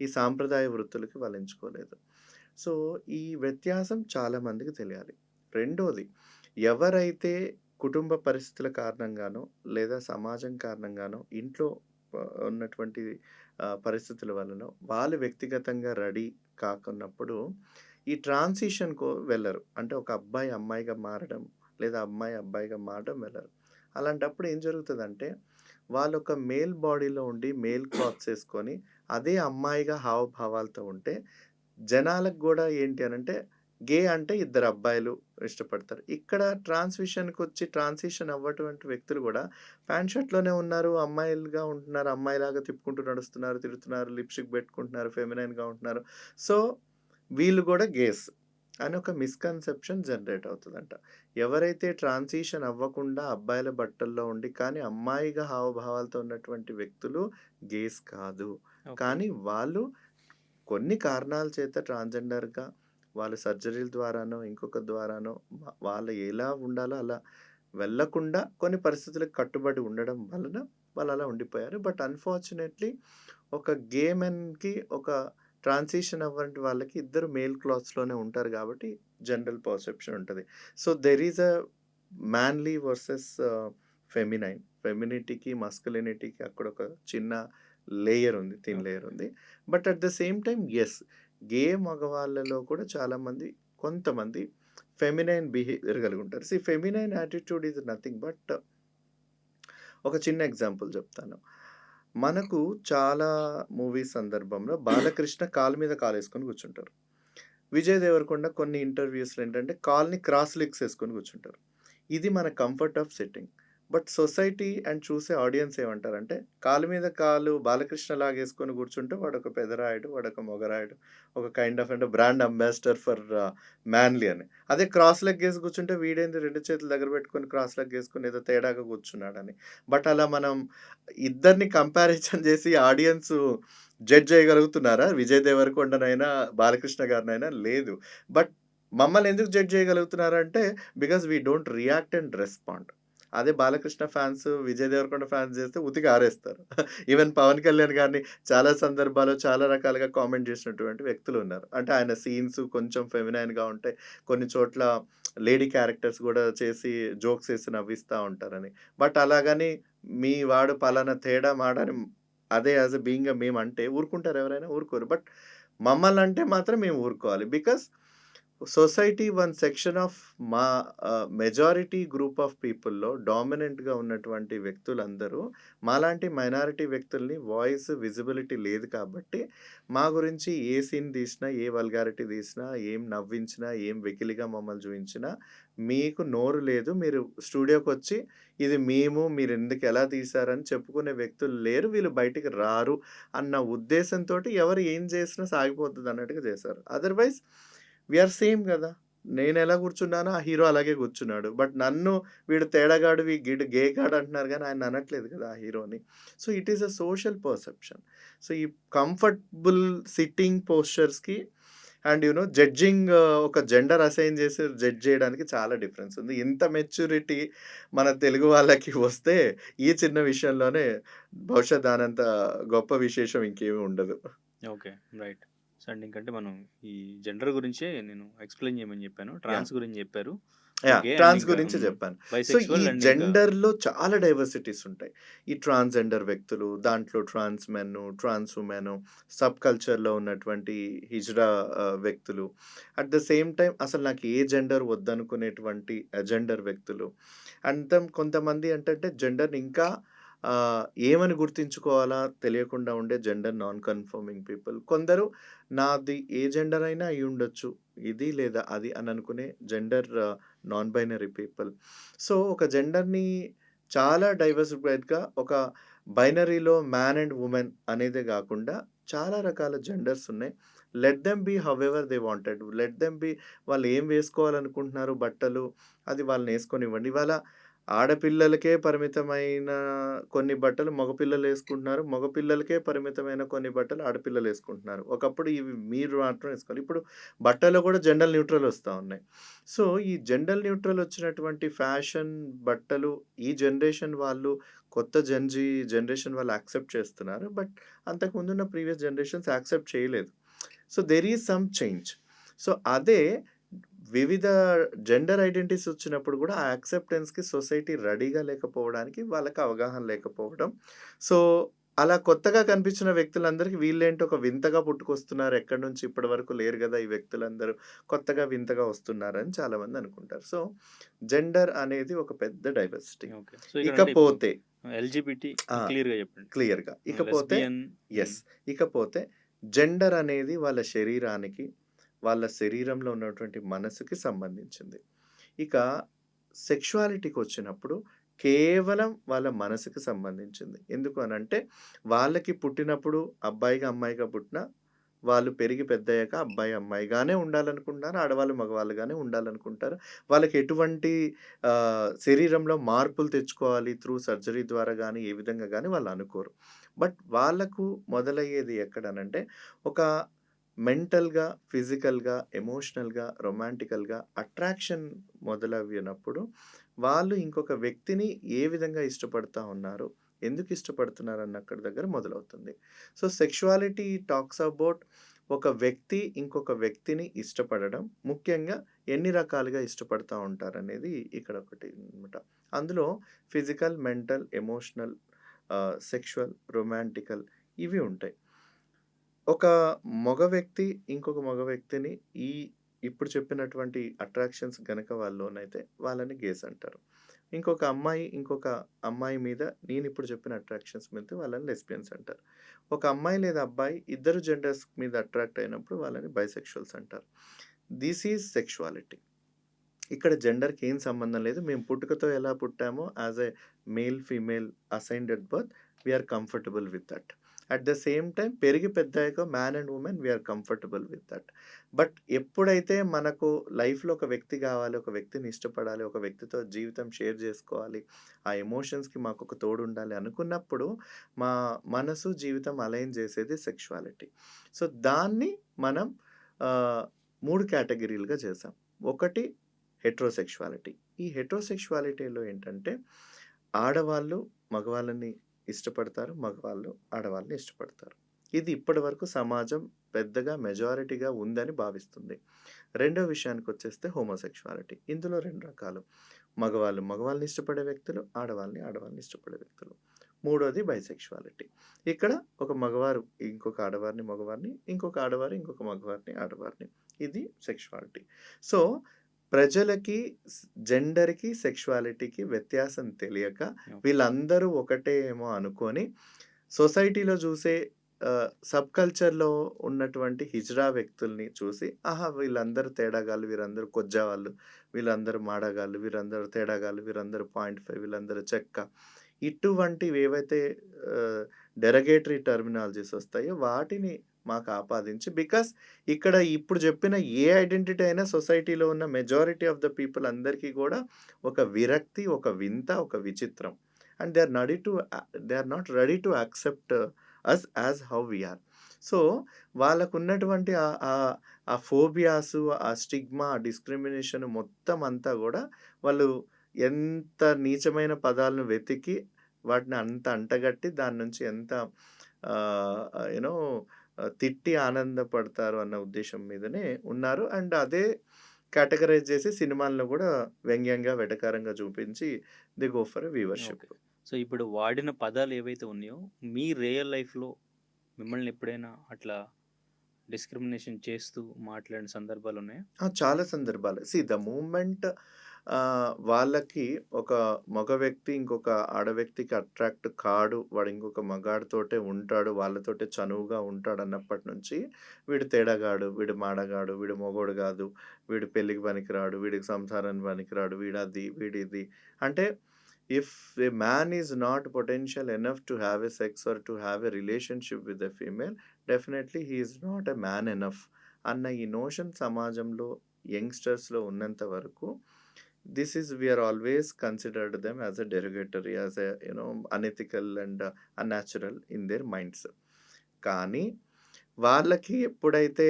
ఈ సాంప్రదాయ వృత్తులకి వాళ్ళు ఎంచుకోలేదు. సో, ఈ వ్యత్యాసం చాలా మందికి తెలియాలి. రెండోది, ఎవరైతే కుటుంబ పరిస్థితుల కారణంగానో, లేదా సమాజం కారణంగానో, ఇంట్లో ఉన్నటువంటి పరిస్థితుల వలనో, వాళ్ళు వ్యక్తిగతంగా రెడీ కాకున్నప్పుడు, ఈ ట్రాన్సిషన్‌కు వెళ్ళరు. అంటే ఒక అబ్బాయి అమ్మాయిగా మారడం, లేదా అమ్మాయి అబ్బాయిగా మారడం వెళ్ళరు. అలాంటప్పుడు ఏం జరుగుతదంటే, వాళ్ళొక మేల్ బాడీలో ఉండి, మేల్ క్లాత్స్ ఏసుకొని, అదే అమ్మాయిగా హావభావాలతో ఉంటే, జనాలకు గూడా ఏంటి అనంటే, గే అంటే ఇద్దరు అబ్బాయిలు ఇష్టపడతారు. ఇక్కడ ట్రాన్స్‌విషన్‌కొచ్చి ట్రాన్సిషన్ అవ్వటువంటి వ్యక్తులు గూడా ప్యాంట్ షర్ట్‌లోనే ఉన్నారు. అమ్మాయిలుగా ఉంటున్నారు. అమ్మాయిలాగా తిప్పుకుంటూ నడుస్తున్నారు, తిరుగుతున్నారు, లిప్‌స్టిక్ పెట్టుకుంటున్నారు, ఫెమినైన్‌గా ఉంటున్నారు. సో, వీళ్ళు గూడా గేస్ అని ఒక మిస్‌కన్సెప్షన్ జనరేట్ అవుతదంట. ఎవరైతే ట్రాన్సిషన్ అవ్వకుండా అబ్బాయిల బట్టల్లో ఉండి, కానీ అమ్మాయిగా హావభావాలతో ఉన్నటువంటి వ్యక్తులు గేస్ కాదు. ఓకే. కానీ వాళ్ళు కొన్ని కారణాల చేత ట్రాన్స్‌జెండర్‌గా వాళ్ళు సర్జరీల ద్వారానో, ఇంకొక ద్వారానో వాళ్ళు ఎలా ఉండాలో అలా వెళ్ళకుండా కొన్ని పరిస్థితులకు కట్టుబడి ఉండడం వలన వాళ్ళలా ఉండిపోయారు. బట్ అన్‌ఫార్చునేట్‌లీ ఒక గే మెన్‌కి ఒక ట్రాన్సిషన్ అవ్వని వాళ్ళకి ఇద్దరు మేల్ క్లాత్స్‌లోనే ఉంటారు గాబట్టి జనరల్ పర్సెప్షన్ ఉంటది. So, there is a manly versus feminine. ఫెమినిటీకి, మస్కులినిటీకి అక్కడొక చిన్న లేయర్ ఉంది. Thin okay. లేయర్ ఉంది. But at the same time yes, gay మగవాళ్ళలో కూడా చాలామంది కొంతమంది ఫెమినైన్ బిహేవియర్ కలిగుంటారు. Feminine attitude is nothing but ఒక చిన్న ఎగ్జాంపుల్ చెప్తాను. మనకు చాలా మూవీస్ సందర్భంలో బాలకృష్ణ కాలు మీద కాలేసుకొని కూర్చుంటారు. విజయ్ దేవరకొండ కొన్ని ఇంటర్వ్యూస్‌లో ఏంటంటే కాలుని క్రాస్ లెగ్స్ ఏసుకొని కూర్చుంటారు. ఇది మన comfort of sitting. But society and చూసే ఆడియన్స్ ఏమంటారంటే, కాలు మీద కాలు బాలకృష్ణలాగా ఏసుకొని కూర్చుంటే వాడొక పెదరాయుడు, వాడొక మొగరాయుడు, ఒక కైండ్ ఆఫ్ అంటే బ్రాండ్ అంబాసిడర్ ఫర్ మ్యాన్‌లీ అని. అదే క్రాస్ లెగ్ ఏసి కూర్చుంటే వీడేంది 2 చేతులు దగ్గర పెట్టుకొని క్రాస్ లెగ్ ఏసుకొని ఏదో తేడాగా కూర్చున్నాడని. బట్ అలా మనం ఇద్దరిని కంపారిజన్ చేసి ఆడియన్సు జడ్జ్ చేయగలుగుతున్నారా? విజయ్ దేవరకొండనైనా, బాలకృష్ణ గారినైనా? లేదు. బట్ మమ్మల్ని ఎందుకు జడ్జ్ చేయగలుగుతున్నారంటే, because we don't react and respond. అదే బాలకృష్ణ ఫాన్స్, విజయ్ దేవరకొండ ఫాన్స్ చేస్తే ఉతికి ఆరేస్తారు. ఈవెన్ పవన్ కళ్యాణ్ గారిని చాలా సందర్భాల్లో చాలా రకాలుగా కామెంట్ చేసినటువంటి వ్యక్తులున్నారు. అంటే ఆయన సీన్స్ కొంచెం ఫెమినైన్‌గా ఉంటాయి. కొన్ని చోట్ల లేడీ క్యారెక్టర్స్ గూడా చేసి జోక్స్ ఏసి నవ్విస్తా ఉంటారని. బట్ అలాగని మీ వాడు పలానా తేడా మాడని అదే యాస్ ఎ బీయింగ్ ఎ మేమంటే ఊరుకుంటారా ఎవరైనా? ఊరుకోరు. బట్ మమ్మల్నంటే మాత్రం మేము ఊరుకోవాలి. Because society one section of మా మెజారిటీ గ్రూప్ ఆఫ్ పీపుల్‌లో డామినెంట్‌గా ఉన్నటువంటి వ్యక్తులందరూ మాలాంటి మైనారిటీ వ్యక్తుల్ని వాయిస్, విజిబిలిటీ లేదు కాబట్టి, మా గురించి ఏ సీన్ తీసినా, ఏ వల్గారిటీ తీసినా, ఏం నవ్వించినా, ఏం వెకిలిగా మమ్మల్ని చూయించినా, మీకు నోరు లేదు. మీరు స్టూడియోకొచ్చి ఇది మేము, మీరెందుకు ఎలా తీశారని చెప్పుకునే వ్యక్తులు లేరు. వీళ్ళు బయటికి రారు అన్న ఉద్దేశంతోటి ఎవరు ఏం చేసినా సాగిపోతదన్నట్టుగా చేశారు. అదర్‌వైస్ వి ఆర్ సేమ్ గదా! నేనెలా కూర్చున్నానో ఆ హీరో అలాగే కూర్చున్నాడు. బట్ నన్ను వీడు తేడాగాడు, గే గాడు అంటున్నారు గానీ ఆయన అనట్లేదు కదా ఆ హీరోని. So, it is a social perception. So, ఈ కంఫర్టబుల్ సిట్టింగ్ పోస్చర్స్‌కి అండ్ జడ్జింగ్ ఒక జెండర్ అసైన్ చేసి జడ్జ్ చేయడానికి చాలా డిఫరెన్స్ ఉంది. ఇంత మెచ్యూరిటీ మన తెలుగు వాళ్ళకి వస్తే ఈ చిన్న విషయంలోనే బహుశా దానంత గొప్ప విశేషం ఇంకేమి ఉండదు. ఓకే. రైట్. సో, అండ్ ఇంకంటే మనం ఈ జెండర్ గురించే నేను ఎక్స్‌ప్లెయిన్ చేయమని చెప్పాను. యాహ్! ట్రాన్స్ గురించి చెప్పారు. ఓకే. అండ్ ట్రాన్స్ ఇంకా గురించి జెప్పాను. సో, ఈ బైసెక్సువల్ అండ్ ఇంకా జెండర్‌లో చాలా డైవర్సిటీస్ ఉంటాయి. ఈ ట్రాన్స్‌జెండర్ వ్యక్తులు, దాంట్లో ట్రాన్స్ మెన్ను, ట్రాన్స్ వుమెను, సబ్ కల్చర్‌లో ఉన్నటువంటి హిజ్రా వ్యక్తులు. అట్ ద సేమ్ టైమ్ అసలు నాకు ఏ జెండర్ వద్దనుకునేటువంటి అజెండర్ వ్యక్తులు. కొంతమంది ఏంటంటే జెండర్‌ని ఇంకా ఏమని గుర్తించుకోవాలా తెలియకుండా ఉండే జెండర్ నాన్ కన్ఫర్మింగ్ పీపుల్. కొందరు నాది ఏ జెండర్ అయినా అయ్యుండొచ్చు. ఇది లేదా అది అని అనుకునే gender non binary people. So, ఒక జెండర్‌ని చాలా డైవర్సిఫైడ్‌గా ఒక బైనరీలో మ్యాన్ అండ్ వుమెన్ అనేదే గాకుండా చాలా రకాల జెండర్స్ ఉన్నాయి. Let them be however they wanted. Let them be వాళ్ళు ఏం వేసుకోవాలనుకుంటున్నారు బట్టలు అది వాళ్ళనేసుకోనివ్వండి. ఇవాళ ఆడపిల్లలకే పరిమితమైన కొన్ని బట్టలు మగపిల్లలేసుకుంటున్నారు. మగపిల్లలకే పరిమితమైన కొన్ని బట్టలు ఆడపిల్లలేసుకుంటున్నారు. ఒకప్పుడు ఇవి మీరు మాత్రం ఏసుకోవాలి. ఇప్పుడు బట్టల్లో కూడా జెండర్ న్యూట్రల్ ఒస్తా ఉన్నాయి. సో, ఈ జెండర్ న్యూట్రల్ ఒచ్చినటువంటి ఫ్యాషన్ బట్టలు ఈ జనరేషన్ వాళ్ళు కొత్త జనరేషన్ వాళ్ళు యాక్సెప్ట్ చేస్తున్నారు. బట్ అంతకుముందున్న ప్రీవియస్ జనరేషన్స్ యాక్సెప్ట్ చేయలేదు. So, there is some change. So, అదే వివిధ జెండర్ ఐడెంటిటీస్ వచ్చినప్పుడు గూడా ఆ యాక్సెప్టెన్స్‌కి సొసైటీ రెడీగా లేకపోవడానికి వాళ్ళకి అవగాహన లేకపోవడం. సో, అలా కొత్తగా కనిపించిన వ్యక్తులందరికి వీళ్ళేంటి ఒక వింతగా పుట్టుకొస్తున్నారు. ఎక్కడి నుంచి ఇప్పటి వరకు లేరు గదా! ఈ వ్యక్తులందరూ కొత్తగా వింతగా వస్తున్నారని చాలామంది అనుకుంటారు. సో, జెండర్ అనేది ఒక పెద్ద డైవర్సిటీ. ఓకే. సో, ఇక్కడంటే ఇప్పుడు ఇకపోతే ఎల్‌జిబిటీ ఆ! క్లియర్‌గా చెప్పండి. క్లియర్‌గా. ఇకపోతే లెస్బియన్. యెస్. ఇకపోతే జెండర్ అనేది వాళ్ళ శరీరానికి, వాళ్ళ శరీరంలో ఉన్నటువంటి మనసుకి సంబంధించింది. ఇక సెక్షువాలిటీకొచ్చినప్పుడు కేవలం వాళ్ళ మనసుకి సంబంధించింది. ఎందుకు అనంటే వాళ్ళకి పుట్టినప్పుడు అబ్బాయిగా, అమ్మాయిగా పుట్టినా వాళ్ళు పెరిగి పెద్దయ్యాక అబ్బాయి, అమ్మాయిగానే ఉండాలనుకుంటున్నారు. ఆడవాళ్ళు, మగవాళ్ళుగానే ఉండాలనుకుంటారు. వాళ్ళకి ఎటువంటి శరీరంలో మార్పులు తెచ్చుకోవాలి త్రూ సర్జరీ ద్వారా గానీ, ఏ విధంగా గానీ వాళ్ళు అనుకోరు. బట్ వాళ్ళకు మొదలయ్యేది ఎక్కడనంటే ఒక మెంటల్‌గా, ఫిజికల్‌గా, ఎమోషనల్‌గా, రొమాంటికల్‌గా అట్రాక్షన్ మొదలవ్వినప్పుడు వాళ్ళు ఇంకొక వ్యక్తిని ఏ విధంగా ఇష్టపడతా ఉన్నారు? ఎందుకు ఇష్టపడుతున్నారన్న అక్కడి దగ్గర మొదలవుతుంది. సో, సెక్షువాలిటీ టాక్స్ అబౌట్ ఒక వ్యక్తి ఇంకొక వ్యక్తిని ఇష్టపడడం. ముఖ్యంగా ఎన్ని రకాలుగా ఇష్టపడతా ఉంటారనేది ఇక్కడ ఒకటి అన్నమాట. అందులో physical, mental, emotional, sexual, romantical ఇవి ఉంటాయి. ఒక మగ వ్యక్తి ఇంకొక మగ వ్యక్తిని ఈ ఇప్పుడు చెప్పినటువంటి అట్రాక్షన్స్ గనక వాళ్ళలోనైతే వాళ్ళని గేస్ అంటారు. ఇంకొక అమ్మాయి ఇంకొక అమ్మాయి మీద నేనిప్పుడు చెప్పిన అట్రాక్షన్స్ మీద వాళ్ళని లెస్బియన్స్ అంటారు. ఒక అమ్మాయి లేదా అబ్బాయి ఇద్దరు జెండర్స్ మీద అట్రాక్ట్ అయినప్పుడు వాళ్ళని బైసెక్షువల్స్ అంటారు. This is sexuality. ఇక్కడ జెండర్‌కి ఏం సంబంధం లేదు. మేము పుట్టుకతో ఎలా పుట్టామో as a male, female assigned at birth we are comfortable with that. At the same time పెరిగి పెద్దయ్యాక man and women we are comfortable with that. But ఎప్పుడైతే మనకు లైఫ్‌లో ఒక వ్యక్తి గావాలి, ఒక వ్యక్తిని ఇష్టపడాలి, ఒక వ్యక్తితో జీవితం షేర్ జేసుకోవాలి, ఆ ఎమోషన్స్‌కి మాకొక తోడుండాలి అనుకున్నప్పుడు మా మనసు, జీవితం అలైన్ జేసేది సెక్షువాలిటీ. సో, దాన్ని మనం ఆహ్, 3 కేటగరీలుగా చేసాం. ఒకటి హెటెరోసెక్షువాలిటీ. ఈ హెటెరోసెక్షువాలిటీలో ఏంటంటే, ఆడవాళ్ళు మగవాళ్ళని ఇష్టపడతారు. మగవాళ్ళు ఆడవాళ్ళని ఇష్టపడతారు. ఇది ఇప్పటివరకు సమాజం పెద్దగా మెజారిటీగా ఉందని భావిస్తుంది. రెండో విషయానికొచ్చేస్తే హోమోసెక్షువాలిటీ. ఇందులో 2 రకాలు. మగవాళ్ళు మగవాళ్ళని ఇష్టపడే వ్యక్తులు, ఆడవాళ్ళని ఇష్టపడే వ్యక్తులు. మూడోది బైసెక్షువాలిటీ. ఇక్కడ ఒక మగవారు ఇంకొక ఆడవారిని మగవారిని, ఇంకొక ఆడవారు ఇంకొక మగవారిని ఆడవారిని. ఇది సెక్షువాలిటీ. సో, ప్రజలకి జెండర్‌కి, సెక్షువాలిటీకి వ్యత్యాసం తెలియక ఓకే. వీళ్ళందరూ ఒకటే ఏమో అనుకోని సొసైటీలో చూసే సబ్ కల్చర్‌లో ఉన్నటువంటి హిజ్రా వ్యక్తుల్ని చూసి, ఆహా! వీళ్ళందరూ తేడాగాళ్ళు, వీరందరూ కొజ్జావాళ్ళు, వీళ్ళందరూ మాడగాళ్ళు, వీరందరూ తేడాగాళ్ళు, వీరందరూ 0.5 వీళ్ళందరూ చెక్క. ఇటువంటివేవైతే ఆహ్, డెరగేటరీ టర్మినాలజీస్ వస్తాయో వాటిని మాకు ఆపాదించి బికాస్ ఇక్కడ ఇప్పుడు చెప్పిన ఏ ఐడెంటిటీ అయినా సొసైటీలో ఉన్న మెజారిటీ ఆఫ్ ద పీపుల్ అందరికీ కూడా ఒక విరక్తి, ఒక వింత, ఒక విచిత్రం. And they are not ready to accept us as how we are. So, వాళ్ళకున్నటువంటి ఆ ఫోబియాసు, ఆ స్టిగ్మా, ఆ డిస్క్రిమినేషన్ మొత్తం అంతా గూడా వాళ్ళు ఎంత నీచమైన పదాలను వెతికి వాటిని అంత అంటగట్టి దాని నుంచి ఎంత ఆహ్, యూ నో తిట్టి ఆనందపడతారు అన్న ఉద్దేశ్యం మీదనే ఉన్నారు. అండ్ అదే కేటగరైజ్ చేసి సినిమాలను గూడా వ్యంగ్యంగా, వెటకారంగా చూపించి they go for a viewership. Okay. So, ఇప్పుడు వాడిన పదాలు ఏవైతే ఉన్నాయో, మీ రియల్ లైఫ్‌లో మిమ్మల్ని ఎప్పుడైనా అట్లా డిస్క్రిమినేషన్ చేస్తూ మాట్లాడిన సందర్భాలున్నాయా? చాలా సందర్భాలు. ద మూమెంట్ వాళ్ళకి ఒక మగ వ్యక్తి ఇంకొక ఆడ వ్యక్తికి అట్రాక్ట్ కాడు. వాడు ఇంకొక మగాడితోటే ఉంటాడు. వాళ్ళతోటే చనువుగా ఉంటాడన్నప్పటి నుంచి వీడు తేడాగాడు, వీడు మాడగాడు, వీడు మొగోడు గాదు, వీడు పెళ్ళికి పనికిరాడు, వీడికి సంసారానికి పనికిరాడు, వీడది, వీడిది. అంటే if a man is not potential enough to have a sex or to have a relationship with a female definitely he is not a man enough అన్న ఈ నోషన్ సమాజంలో యంగ్‌స్టర్స్‌లో ఉన్నంత వరకు this is we are always considered them as a derogatory, as a unethical and unnatural in their minds. కానీ వాళ్ళకి ఎప్పుడైతే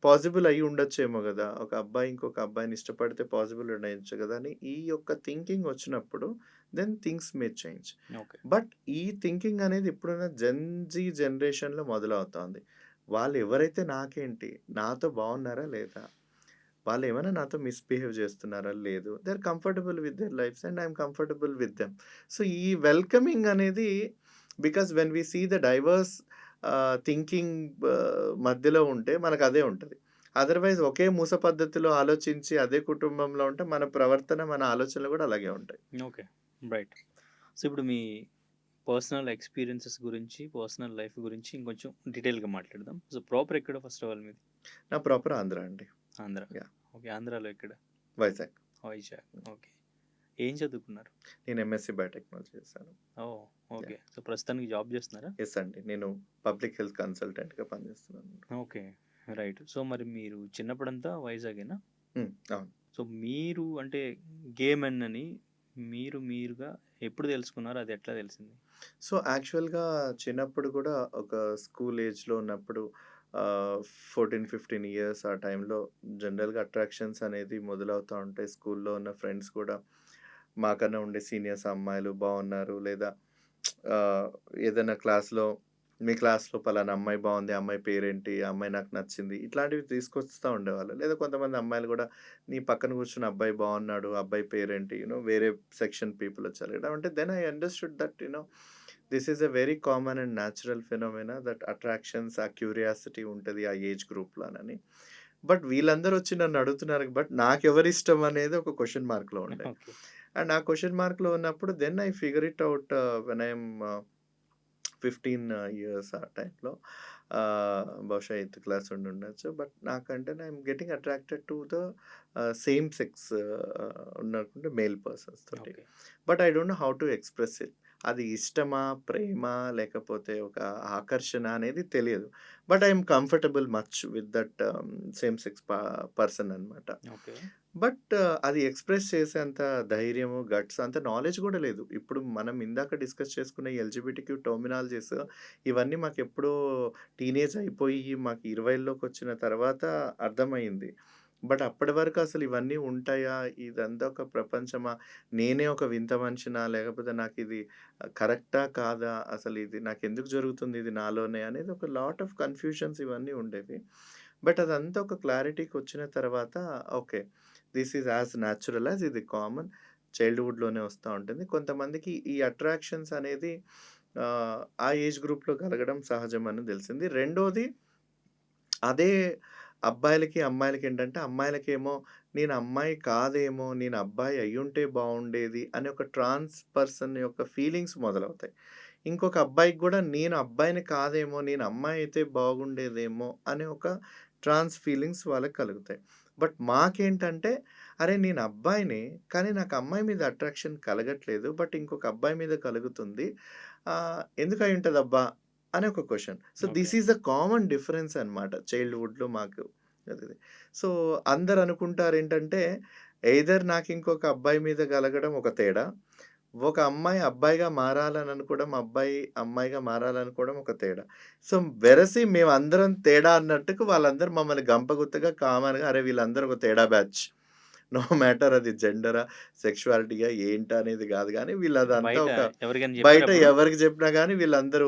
possible అయ్యి ఉండొచ్చేమో గదా! ఒక అబ్బాయి ఇంకొక అబ్బాయిని ఇష్టపడితే పాజిబుల్ ఉండొచ్చు గదా! అని ఈ యొక్క థింకింగ్ వచ్చినప్పుడు then things may change. Okay. But ఈ థింకింగ్ అనేది ఇప్పుడున్న జెన్‌జీ జనరేషన్‌లో మొదలవుతోంది. వాళ్ళు ఎవరైతే నాకేంటి? నాతో బాగున్నారా లేదా? వాళ్ళేమైనా నాతో మిస్‌బిహేవ్ చేస్తున్నారా? లేదు. They are comfortable with their lives and I am comfortable with them. So, ఈ వెల్కమింగ్ అనేది because when we see the diverse thinking మధ్యలో ఉంటే మనకదే ఉంటది. అదర్‌వైజ్ ఒకే మూస పద్ధతిలో ఆలోచించి అదే కుటుంబంలో ఉంటే మన ప్రవర్తన, మన ఆలోచనలు గూడా అలాగే ఉంటాయి. ఓకే. రైట్. సో, ఇప్పుడు మీ పర్సనల్ ఎక్స్‌పీరియన్సెస్ గురించి, పర్సనల్ లైఫ్ గురించి ఇంకొంచెం డీటెయిల్‌గా మాట్లాడదాం. సో, ప్రాపర్ ఎక్కడ ఫస్ట్ ఆఫ్ ఆల్ మీది? నా ప్రాపర్ ఆంధ్ర అండి. ఆంధ్ర. యాహ్! ఓకే. ఆంధ్రాలో ఎక్కడ? వైజాగ్. వైజాగ్. ఓకే. ఏం చదువుకున్నారు? నేను ఎంఎస్‌సి బయోటెక్నాలజీ చేశాను. ఓహ్! ఓకే. యాహ్! సో, ప్రస్తుతానికి జాబ్ చేస్తున్నారా? యెస్ అండి. నేను పబ్లిక్ హెల్త్ కన్సల్టెంట్‌గా పనిచేస్తున్నాను. ఓకే. రైట్. సో, మరి మీరు చిన్నప్పుడంతా వైజాగేనా? అవును. సో, మీరు అంటే గే మెన్ అని మీరుగా ఎప్పుడు తెలుసుకున్నారు? అది ఎట్లా తెలిసింది? సో, యాక్చువల్‌గా చిన్నప్పుడు గూడా ఒక స్కూల్ ఏజ్‌లో ఉన్నప్పుడు 14, 15 ఇయర్స్ ఆ టైంలో జనరల్‌గా అట్రాక్షన్స్ అనేది మొదలవుతా ఉంటాయి. స్కూల్‌లో ఉన్న ఫ్రెండ్స్ కూడా మాకన్నా ఉండే సీనియర్స్ అమ్మాయిలు బావున్నారు. లేదా ఆహ్, ఏదైనా క్లాస్‌లో మీ క్లాస్‌లో పలానా అమ్మాయి బావుంది. ఆ అమ్మాయి పేరేంటి? ఆ అమ్మాయి నాకు నచ్చింది. ఇట్లాంటివి తీసుకొస్తా ఉండేవాళ్ళు. లేదా కొంతమంది అమ్మాయిలు గూడా నీ పక్కన కూర్చున్న అబ్బాయి బావున్నాడు. అబ్బాయి పేరేంటి? వేరే సెక్షన్ పీపుల్ వచ్చారు కదా! అంటే then I understood that this is a very common and natural phenomena that attractions, ఆ క్యూరియాసిటీ ఉంటది ఆ ఏజ్ గ్రూప్‌లోనని. బట్ వీళ్ళందరూ వచ్చి నన్ను అడుగుతున్నారు. బట్ నాకెవరిష్టం అనేది ఒక క్వెషన్ మార్క్‌లో ఉండే. ఓకే. అండ్ ఆ క్వెషన్ మార్క్‌లో ఉన్నప్పుడు then I figure it out when I am 15 years ఆ టైంలో. బహుశా ఎయిత్ క్లాస్ ఉండుండొచ్చు. బట్ నాకంటే I am getting attracted to the same sex ఉన్నటువంటి మేల్ పర్సన్స్ తోటి. Okay. But I don't know how to express it. అది ఇష్టమా? ప్రేమ? లేకపోతే ఒక ఆకర్షణ అనేది తెలియదు. But I am comfortable much with that same sex person అనమాట. ఓకే. బట్ అది ఎక్స్‌ప్రెస్ చేసేంత ధైర్యము, గట్స్ అంత నాలెడ్జ్ గూడా లేదు. ఇప్పుడు మనం ఇందాక డిస్కస్ చేసుకున్న ఈ ఎల్‌జిబిటిక్యూ టెర్మినాలజీస్ ఇవన్నీ మాకెప్పుడో టీనేజ్ అయిపోయి మాకు 20లోకొచ్చిన తర్వాత అర్థమయింది. బట్ అప్పటి వరకు అసలు ఇవన్నీ ఉంటాయా? ఇదంతా ఒక ప్రపంచమా? నేనే ఒక వింత మనిషినా? లేకపోతే నాకిది కరెక్టా? కాదా? అసలు ఇది నాకెందుకు జరుగుతుంది ఇది నాలోనే? అనేది ఒక లాట్ ఆఫ్ కన్‌ఫ్యూషన్స్ ఇవన్నీ ఉండేవి. బట్ అదంతా ఒక క్లారిటీకొచ్చిన తర్వాత okay. This is as natural as ఇది కామన్. చైల్డ్‌హుడ్‌లోనే వస్తా ఉంటుంది. కొంతమందికి ఈ అట్రాక్షన్స్ అనేది ఆ ఏజ్ గ్రూప్‌లో కలగడం సహజం అని తెలిసింది. రెండోది అదే అబ్బాయిలకి, అమ్మాయిలకేంటంటే అమ్మాయిలకేమో నేను అమ్మాయి కాదేమో, నేను అబ్బాయి అయ్యుంటే బావుండేది అనే ఒక ట్రాన్స్ పర్సన్ యొక్క ఫీలింగ్స్ మొదలవుతాయి. ఇంకొక అబ్బాయికి గూడా నేను అబ్బాయిని కాదేమో, నేను అమ్మాయి అయితే బాగుండేదేమో అనే ఒక ట్రాన్స్ ఫీలింగ్స్ వాళ్ళకి కలుగుతాయి. బట్ మాకేంటంటే అరే! నేను అబ్బాయినే, కానీ నాకు అమ్మాయి మీద అట్రాక్షన్ కలగట్లేదు. బట్ ఇంకొక అబ్బాయి మీద కలుగుతుంది. ఎందుకు అయ్యుంటదబ్బా? అని ఒక question. So, okay. This is the common difference అన్నమాట చైల్డ్‌హుడ్‌లో మాకు. అది. సో, అందరూ అనుకుంటారేంటంటే, ఎయిదర్ నాకింకొక అబ్బాయి మీద కలగడం ఒక తేడా. ఒక అమ్మాయి అబ్బాయిగా మారాలని అనుకోవడం, అబ్బాయి అమ్మాయిగా మారాలనుకోవడం ఒక తేడా. సో, వెరసి మేమందరం తేడా అన్నట్టుకు వాళ్ళందరూ మమ్మల్ని గంపగుత్తగా కామన్‌గా అరే! వీళ్ళందరూ ఒక తేడా బ్యాచ్. నో మ్యాటర్ అది జెండరా, సెక్సువాలిటీయా ఏంటా అనేది గాదు గానీ, వీళ్ళదంతా బయట ఒక ఎవరికైనా బయట చెప్పారప్పుడు? ఎవరికి జెప్పినా గానీ వీళ్ళందరూ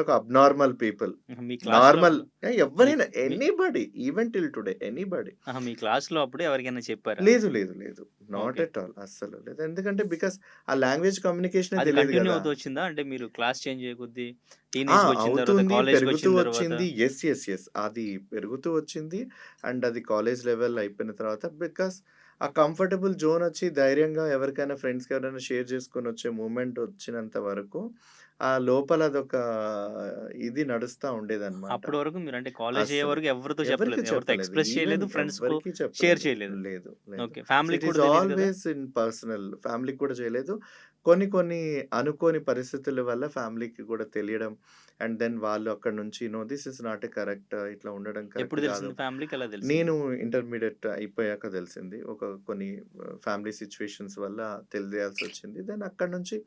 ఒక అబ్నార్మల్ పీపుల్. మీ క్లాస్‌లో నార్మల్ అప్పుడు మీ ఎవ్వరైనా మీ anybody even till today anybody. మీ క్లాస్‌లో అప్పుడు ఎవరికైనా చెప్పారా? లేదు. లేదు. లేదు. Not okay. ఎట్ ఆల్ అస్సలు లేదు. ఎందుకంటే బికాస్ ఆ లాంగ్వేజ్ కమ్యూనికేషనే అది తెలీదు కంటిన్యూ గదా! అవుతూ వచ్చిందా? అంటే మీరు క్లాస్ చేంజ్ అయ్యే కొద్దీ ఆ! టీనేజ్‌కొచ్చిన తర్వాత, అవుతుంది. పెరుగుతూ కాలేజ్‌కొచ్చిన తర్వాత వచ్చింది. యెస్. యెస్. యెస్. అది పెరుగుతూ వచ్చింది. అండ్ అది కాలేజ్ లెవెల్ అయిపోయిన తర్వాత బికాస్ ఆ కంఫర్టబుల్ జోన్ ఒచ్చి ధైర్యంగా ఎవరికైనా ఫ్రెండ్స్‌కి ఎవరైనా షేర్ చేసుకొనొచ్చే మూమెంట్ ఒచ్చినంత వరకు ఆ లోపల అదొక ఇది నడుస్తా ఉండేదనమాట. అప్పటి వరకు మీరంటే కాలేజ్ అయ్యే అస్సలు. వరకు ఎవరితో ఎవరికీ చెప్పలేదు. ఎవరితో చెప్పలేదు. ఎక్స్‌ప్రెస్ ఈవెన్ చేయలేదు. ఫ్రెండ్స్‌కు ఎవ్వరికీ షేర్ చెప్పలేదు. చేయలేదు. లేదు. లేదు. ఓకే. సో, ఫ్యామిలీకి ఇట్ ఈస్ కూడా తెలీదు గదా! Always in personal. ఫ్యామిలీకి కూడా చేయలేదు. కొన్ని కొన్ని అనుకోని పరిస్థితుల వల్ల ఫ్యామిలీకి కూడా తెలియడం. అండ్ దెన్ వాళ్ళు అక్కడి నుంచి this is not a correct. ఇట్లా ఉండడం ఎప్పుడు కరెక్ట్ కాదు. తెలిసింది ఫ్యామిలీకి? ఎలా తెలిసింది? నేను ఇంటర్మీడియేట్ అయిపోయాక తెలిసింది. కొన్ని ఫ్యామిలీ సిట్యుయేషన్స్ వల్ల తెలియాల్సొచ్చింది. దెన్ అక్కడి నుంచి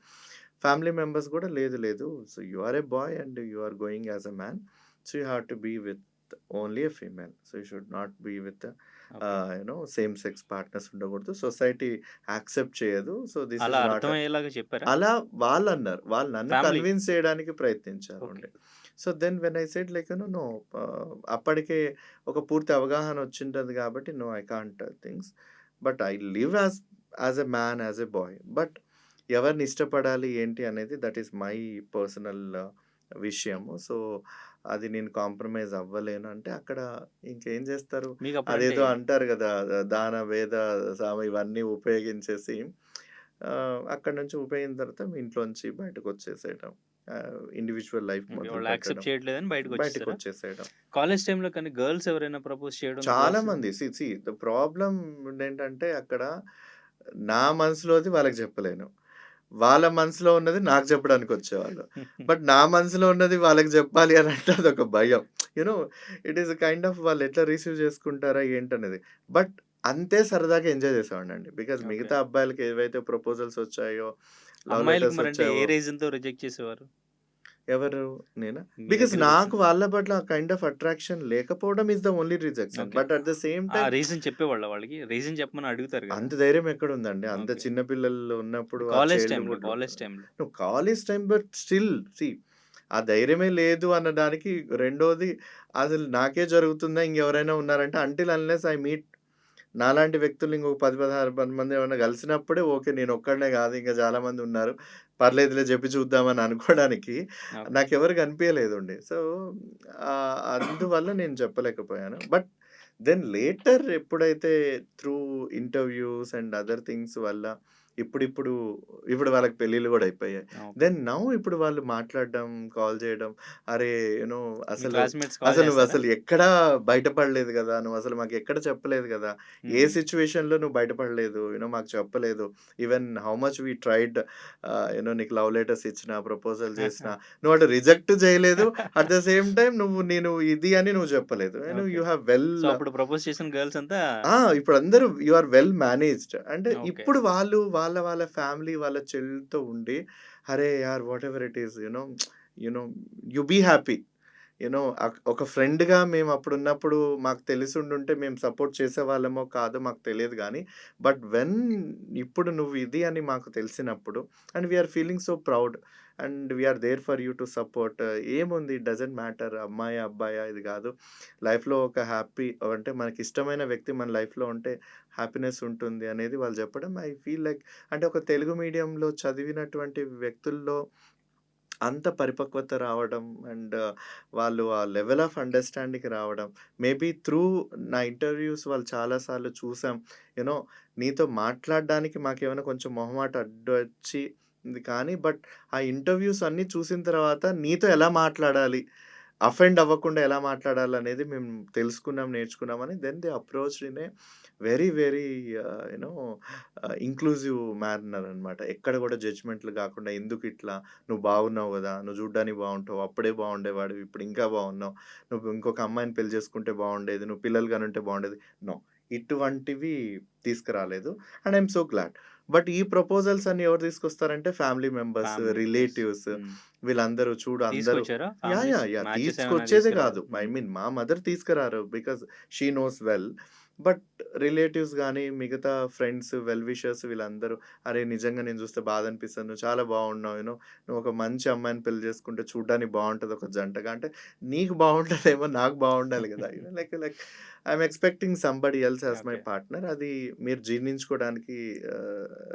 ఫ్యామిలీ మెంబర్స్ గూడా లేదు లేదు. So, you are a boy and you are going as a man. So, you have to be with only a female. So, you should not be with okay. Same sex partners ఉండకూడదు. Society accept చేయదు. So, this అలా is not అర్థమయ్యేలాగా చెప్పారా? అలా వాళ్ళన్నారు. వాళ్ళు నన్ను family. Convince చేయడానికి ఓకే. ప్రయత్నించారండి. So, then when I said like no అప్పటికే ఒక పూర్తి అవగాహన వచ్చుంటది కాబట్టి no I can't things. But I live as a man, as a boy. But ఎవరిని ఇష్టపడాలి ఏంటి అనేది దట్ ఈస్ మై పర్సనల్ విషయము. సో, అది నేను కాంప్రమైజ్ అవ్వలేను అంటే అక్కడ ఇంకేం చేస్తారు? మీకప్పుడంటే అదేదో అంటారు గదా! దాన, వేద, సామ ఇవన్నీ ఉపయోగించేసి అక్కడి నుంచి ఉపయోగించిన తర్వాత మీ ఇంట్లోంచి బయటకొచ్చేసేయడం. Individual life okay. వాళ్ళు యాక్సెప్ట్ మొదలుపెట్టడం. చేయట్లేదని బయటకొచ్చేసారా? బయటకొచ్చేసేయడం. కాలేజ్ టైమ్‌లో కానీ గర్ల్స్ ఎవరైనా ప్రపోజ్ చేయడం చాలా గర్ల్స్ మంది ద ప్రాబ్లమ్ ఏంటంటే అక్కడ నా మనసులోది వాళ్ళకి చెప్పలేను. వాళ్ళ మనసులో ఉన్నది నాకు చెప్పడానికొచ్చేవాళ్ళు. బట్ నా మనసులో ఉన్నది వాళ్ళకి జెప్పాలి అనంటే అదొక భయం. You know it is kind of వాళ్ళు ఎట్లా రిసీవ్ చేసుకుంటారా ఏంటనేది. బట్ అంతే సరదాగా ఎంజాయ్ చేసేవాడినండి. Because okay. మిగతా అబ్బాయిలకి ఏవైతే ప్రపోజల్స్ వచ్చాయో, లవ్ అమ్మాయిలకి లెటర్స్ మరంటే ఏ వచ్చాయో రీజన్‌తో రిజెక్ట్ చేసేవారు? ఎవరు? నేనా? మీ బికాజ్ నాకు దగ్గరికొచ్చిన వాళ్ళ పట్ల కైండ్ ఆఫ్ అట్రాక్షన్ లేకపోవడం is the only rejection. Okay. But at the same ఆ టైమ్ రీజన్ చెప్పేవాళ్ళా వాళ్ళకి? రీజన్ చెప్పమని అడుగుతారు గదా! అంత ధైర్యం ఎక్కడుందండి? అంత ఓకే. చిన్న పిల్లలు ఉన్నప్పుడు ఆ కాలేజ్ టైమ్‌లో, చైల్డ్‌హుడ్‌లో కాలేజ్ టైమ్‌లో. నువ్వు కాలేజ్ టైమ్ బట్ స్టిల్ ఆ ధైర్యమే లేదు అనడానికి రెండోది అసలు నాకే జరుగుతుందా? ఇంకెవరైనా ఉన్నారంటే అంటిల్ అన్‌లెస్ ఐ మీట్ నాలాంటి వ్యక్తులు ఇంకొక 10, 16 మంది ఎవరైనా కలిసినప్పుడే ఓకే. నేనొక్కడినే కాదు ఇంకా చాలా మంది ఉన్నారు. పర్లేదులే చెప్పి చూద్దామని అనుకోవడానికి ఓకే. నాకెవరు కనిపియలేదండి. సో, అందువల్ల నేను చెప్పలేకపోయాను. బట్ దెన్ లేటర్ ఎప్పుడైతే through interviews and other things వల్ల ఇప్పుడిప్పుడు ఇప్పుడు వాళ్ళకి పెళ్ళిళ్ళు గూడా అయిపోయాయి. ఓకే. దెన్ నౌ ఇప్పుడు వాళ్ళు మాట్లాడడం, కాల్ చేయడం, "అరే! మీ అసలు క్లాస్‌మేట్స్ కాల్ అసలు చేస్తారా? నువ్వసలు ఎక్కడా బయటపడలేదు గదా! నువ్వసలు మాకెక్కడ చెప్పలేదు గదా! ఏ హ్మ్. సిట్యుయేషన్‌లో నువ్వు బయటపడలేదు. మాకు చెప్పలేదు. Even how much we tried నీకు లవ్ లెటర్స్ ఇచ్చినా, ప్రపోజల్ చేసినా, నువ్వు అటు రిజెక్ట్ చేయలేదు. అట్ ద సేమ్ టైమ్ నేను ఇది అని నువ్వు చెప్పలేదు. Okay. You have well so, అప్పుడు ప్రపోజ్ చేసిన గర్ల్స్ అంతా ఇప్పుడందరూ యూ ఆర్ వెల్ మేనేజ్డ్. అంటే ఓకే. ఇప్పుడు వాళ్ళు వాళ్ళ ఫ్యామిలీ వాళ్ళ చెల్లితో ఉండి, అరే యార్! Whatever it is you know you be happy. ఒక ఫ్రెండ్‌గా మేమప్పుడున్నప్పుడు మాకు తెలిసుండుంటే మేము సపోర్ట్ చేసేవాళ్ళమో కాదో మాకు తెలియదు గానీ, బట్ ఇప్పుడు నువ్వు ఇది అని మాకు తెలిసినప్పుడు and we are feeling so proud and we are there for you to support. ఏముంది ఇట్ డజంట్ మ్యాటర్ అమ్మాయా, అబ్బాయా ఇది గాదు. లైఫ్‌లో ఒక అంటే మనకిష్టమైన వ్యక్తి మన లైఫ్‌లో ఉంటే హ్యాపీనెస్ ఉంటుంది అనేది వాళ్ళు చెప్పడం ఐ ఫీల్ లైక్ అంటే ఒక తెలుగు మీడియంలో చదివినటువంటి వ్యక్తుల్లో అంత పరిపక్వత రావడం అండ్ వాళ్ళు ఆ లెవెల్ ఆఫ్ అండర్‌స్టాండింగ్‌కి రావడం. మేబీ త్రూ నా ఇంటర్‌వ్యూస్ వాళ్ళు చాలా సార్లు చూసాం. యూనో నీతో మాట్లాడడానికి మాకేమైనా కొంచెం మొహమాట అడ్డొచ్చి ఉంది కానీ, బట్ ఆ ఇంటర్‌వ్యూస్ అన్నీ చూసిన తర్వాత నీతో ఎలా మాట్లాడాలి? అఫెండ్ అవ్వకుండా ఎలా మాట్లాడాలనేది మేము తెలుసుకున్నాం, నేర్చుకున్నామని then they approached in a very, very you know inclusive manner అనమాట. ఎక్కడ కూడా జడ్జ్‌మెంట్‌లు గాకుండా ఎందుకిట్లా? నువ్వు బాగున్నావు గదా! నువ్వు చూడ్డానికి బావుంటావు. అప్పుడే బాగుండేవాడివి. ఇప్పుడు ఇంకా బాగున్నావు. నువ్వు ఇంకొక అమ్మాయిని పెళ్లి చేసుకుంటే బాగుండేది. నువ్వు పిల్లలు గనుంటే బాగుండేది. నో. ఇటువంటివి తీసుకురాలేదు. And I am so glad. But ఈ ప్రపోజల్స్ అన్ని ఎవరు తీసుకొస్తారంటే family members, family members. Relatives hmm. వీళ్ళందరూ చూడు అందరూ తీసుకొచ్చారా ఫ్యామిలీస్? మ్యాచెస్ ఏమైనా తీసుకొచ్చేదే తీసుకురావా? కాదు. I hmm. మీన్ మా మదర్ తీసుకురారు. Because she knows well. But relatives గాని, మిగతా ఫ్రెండ్స్, వెల్ విషర్స్ వీళ్ళందరూ అరే! నిజంగా నేను చూస్తే బాధనిపిస్తది. నువ్వు చాలా బాగున్నావు. నువ్వు ఒక మంచి అమ్మాయిని పెళ్లి చేసుకుంటే చూడ్డానికి బావుంటది ఒక జంటగా. అంటే నీకు బావుంటదేమో నాకు బావుండాలి గదా! Like like I'm expecting somebody else as my okay. Partner. అది మీరు జీర్ణించుకోవడానికి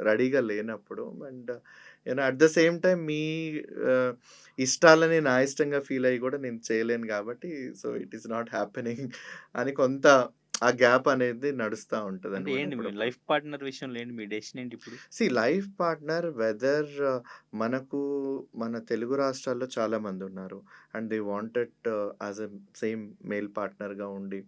రెడీగా లేనప్పుడు and at the same time మీ ఆహ్, ఇష్టాలని నా ఇష్టంగా ఫీల్ అయ్యి గూడా నేను చేయలేను గాబట్టి so, it is not happening అని కొంత ఆ గ్యాప్ అనేది నడుస్తా అంటే ఉంటదనమాట ఏంటి మీ అప్పుడప్పుడు. లైఫ్ పార్ట్నర్ విషయంలో ఏంటి మీ డెసిషన్ ఏంటి ఇప్పుడు? లైఫ్ పార్ట్నర్ వెదర్ మనకు మన తెలుగు రాష్ట్రాల్లో చాలామందున్నారు. And they wanted as a same male పార్ట్నర్‌గా ఉండి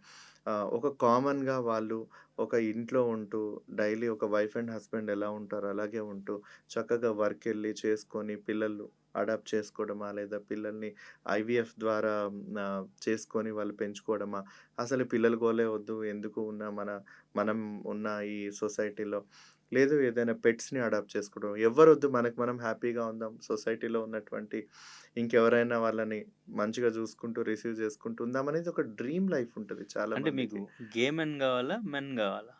ఒక కామన్‌గా వాళ్ళు ఒక ఇంట్లో ఉంటూ డైలీ ఒక వైఫ్ అండ్ హస్బెండ్ ఎలా ఉంటారో అలాగే ఉంటూ చక్కగా వర్కెళ్ళి చేసుకొని పిల్లలు అడాప్ట్ చేసుకోవడమా? లేదా పిల్లల్ని ఐవీఎఫ్ ద్వారా చేసుకొని వాళ్ళు పెంచుకోవడమా? అసలు పిల్లల గోలే వద్దు. ఎందుకు మనం ఉన్న ఈ సొసైటీలో లేదు ఏదైనా పెట్స్‌ని అడాప్ట్ చేసుకోవడం. ఎవ్వరొద్దు మనకు మనం హ్యాపీగా ఉందాం. సొసైటీలో ఉన్నటువంటి ఇంకెవరైనా వాళ్ళని మంచిగా చూసుకుంటూ, రిసీవ్ చేసుకుంటూ ఉందామనేది ఒక డ్రీమ్ లైఫ్ ఉంటది చాలా అంటే మీకు మందికి. గే మెన్ గావాలా? మెన్ గావాలా?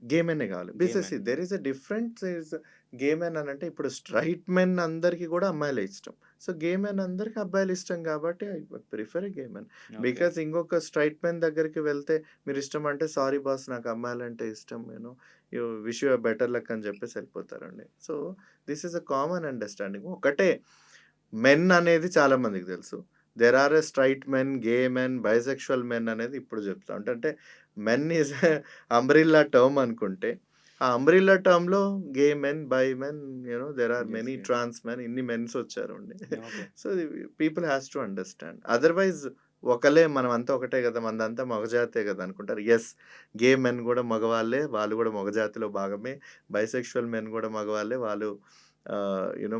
గే మెన్నే కావాలి. Gay because men. There is a difference gay men అనంటే ఇప్పుడు స్ట్రెయిట్ మెన్ అందరికి కూడా అమ్మాయిలే ఇష్టం. గే మెన్ అందరికి అబ్బాయిలు ఇష్టం కాబట్టి I prefer a gay men. Okay. Because ఇంకొక స్ట్రెయిట్ మెన్ దగ్గరికి వెళ్తే మీరిష్టం అంటే సారీ బాస్ నాకు అమ్మాయిలంటే ఇష్టం. విష్ యూ బెటర్ లక్ అని చెప్పేసి వెళ్ళిపోతారండి. This is a common understanding. ఒకటే మెన్ అనేది చాలా మందికి తెలుసు. There are a straight men, gay men, bisexual men అనేది ఇప్పుడు చెప్తా. అంటే men is a umbrella term అనుకుంటే, ఆ అంబ్రెల్లా టర్మ్‌లో gay men, bi men there are yes. Many yes. Trans men ఇన్ని మెన్స్ వచ్చారండి. Okay. So, people has to understand. Otherwise మనమంతా ఒకటే గదా! మనదంతా మగజాతే గదా! అనుకుంటారు. యెస్. గే మెన్ గూడా మగవాళ్ళే. వాళ్ళు గూడా మగజాతిలో భాగమే. బైసెక్షువల్ మెన్ గూడా మగవాళ్ళే. వాళ్ళు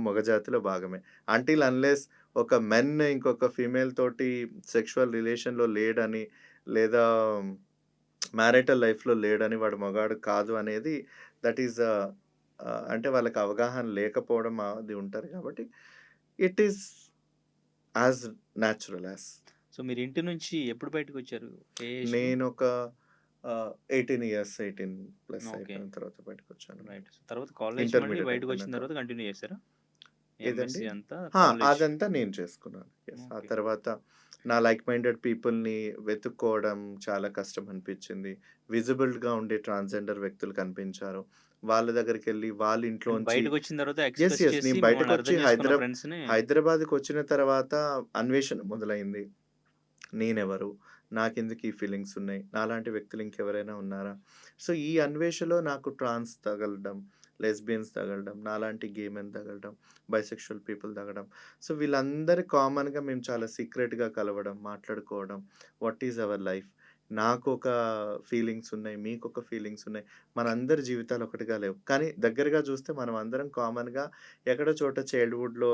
మగజాతిలో భాగమే. అంటిల్ అన్‌లెస్ ఒక మెన్ ఇంకొక ఫీమేల్ తోటి సెక్షువల్ రిలేషన్‌లో లేడని, లేదా మ్యారిటల్ లైఫ్‌లో లేడని, వాడు మగాడు కాదు అనేది దట్ ఈస్ అంటే వాళ్ళకి అవగాహన లేకపోవడం అది ఉంటది కాబట్టి, it is as natural as. So మీరు ఇంటి నుంచి ఎప్పుడు బయటకొచ్చారు? ఏ ఏజ్‌లో? నేనొక 18 ఇయర్స్, 18+ ఓకే. అయిపోయిన తర్వాత బయటకొచ్చాను. రైట్. తర్వాత కాలేజ్ మళ్ళీ ఇంటర్మీడియేట్ అయిపోయిన బయటకొచ్చిన తర్వాత. తర్వాత కంటిన్యూ చేసారా? ఏదండి? ఎంఎస్‌సి అంతా కాలేజ్. అదంతా నేను చేసుకున్నాను. యెస్. ఆ ఓకే. తర్వాత నా లైక్ మైండెడ్ పీపుల్‌ని వెతుక్కోవడం చాలా కష్టం అనిపించింది. విజిబుల్‌గా ఉండే ట్రాన్స్‌జెండర్ వ్యక్తులు కనిపించారు. వాళ్ళ దగ్గరికెళ్ళి వాళ్ళ అంటే ఇంట్లోంచి బయటకొచ్చిన తర్వాత యెస్. Express yes. చేసి నేను మిమ్మల్ని బయటకొచ్చి అర్థం చేసుకున్న ఫ్రెండ్స్‌ని. హైదరాబాద్‌కొచ్చిన తర్వాత అన్వేషణ మొదలైంది. నేనెవరు? నాకెందుకు ఈ ఫీలింగ్స్ ఉన్నాయి? నాలాంటి వ్యక్తులు ఇంకెవరైనా ఉన్నారా? ఈ అన్వేషణలో నాకు ట్రాన్స్ తగలడం, లెస్బియన్స్ తగలడం, నాలాంటి గే మెన్ తగలడం, బైసెక్షువల్ పీపుల్ తగలడం. వీళ్ళందరూ కామన్‌గా మేము చాలా సీక్రెట్‌గా కలవడం, మాట్లాడుకోవడం. What is our life? నాకొక ఫీలింగ్స్ ఉన్నాయి. మీకొక ఫీలింగ్స్ ఉన్నాయి. మనందరి జీవితాలు ఒకటిగా లేవు. కానీ దగ్గరగా చూస్తే మనం అందరం కామన్‌గా ఎక్కడో చోట చైల్డ్‌హుడ్‌లో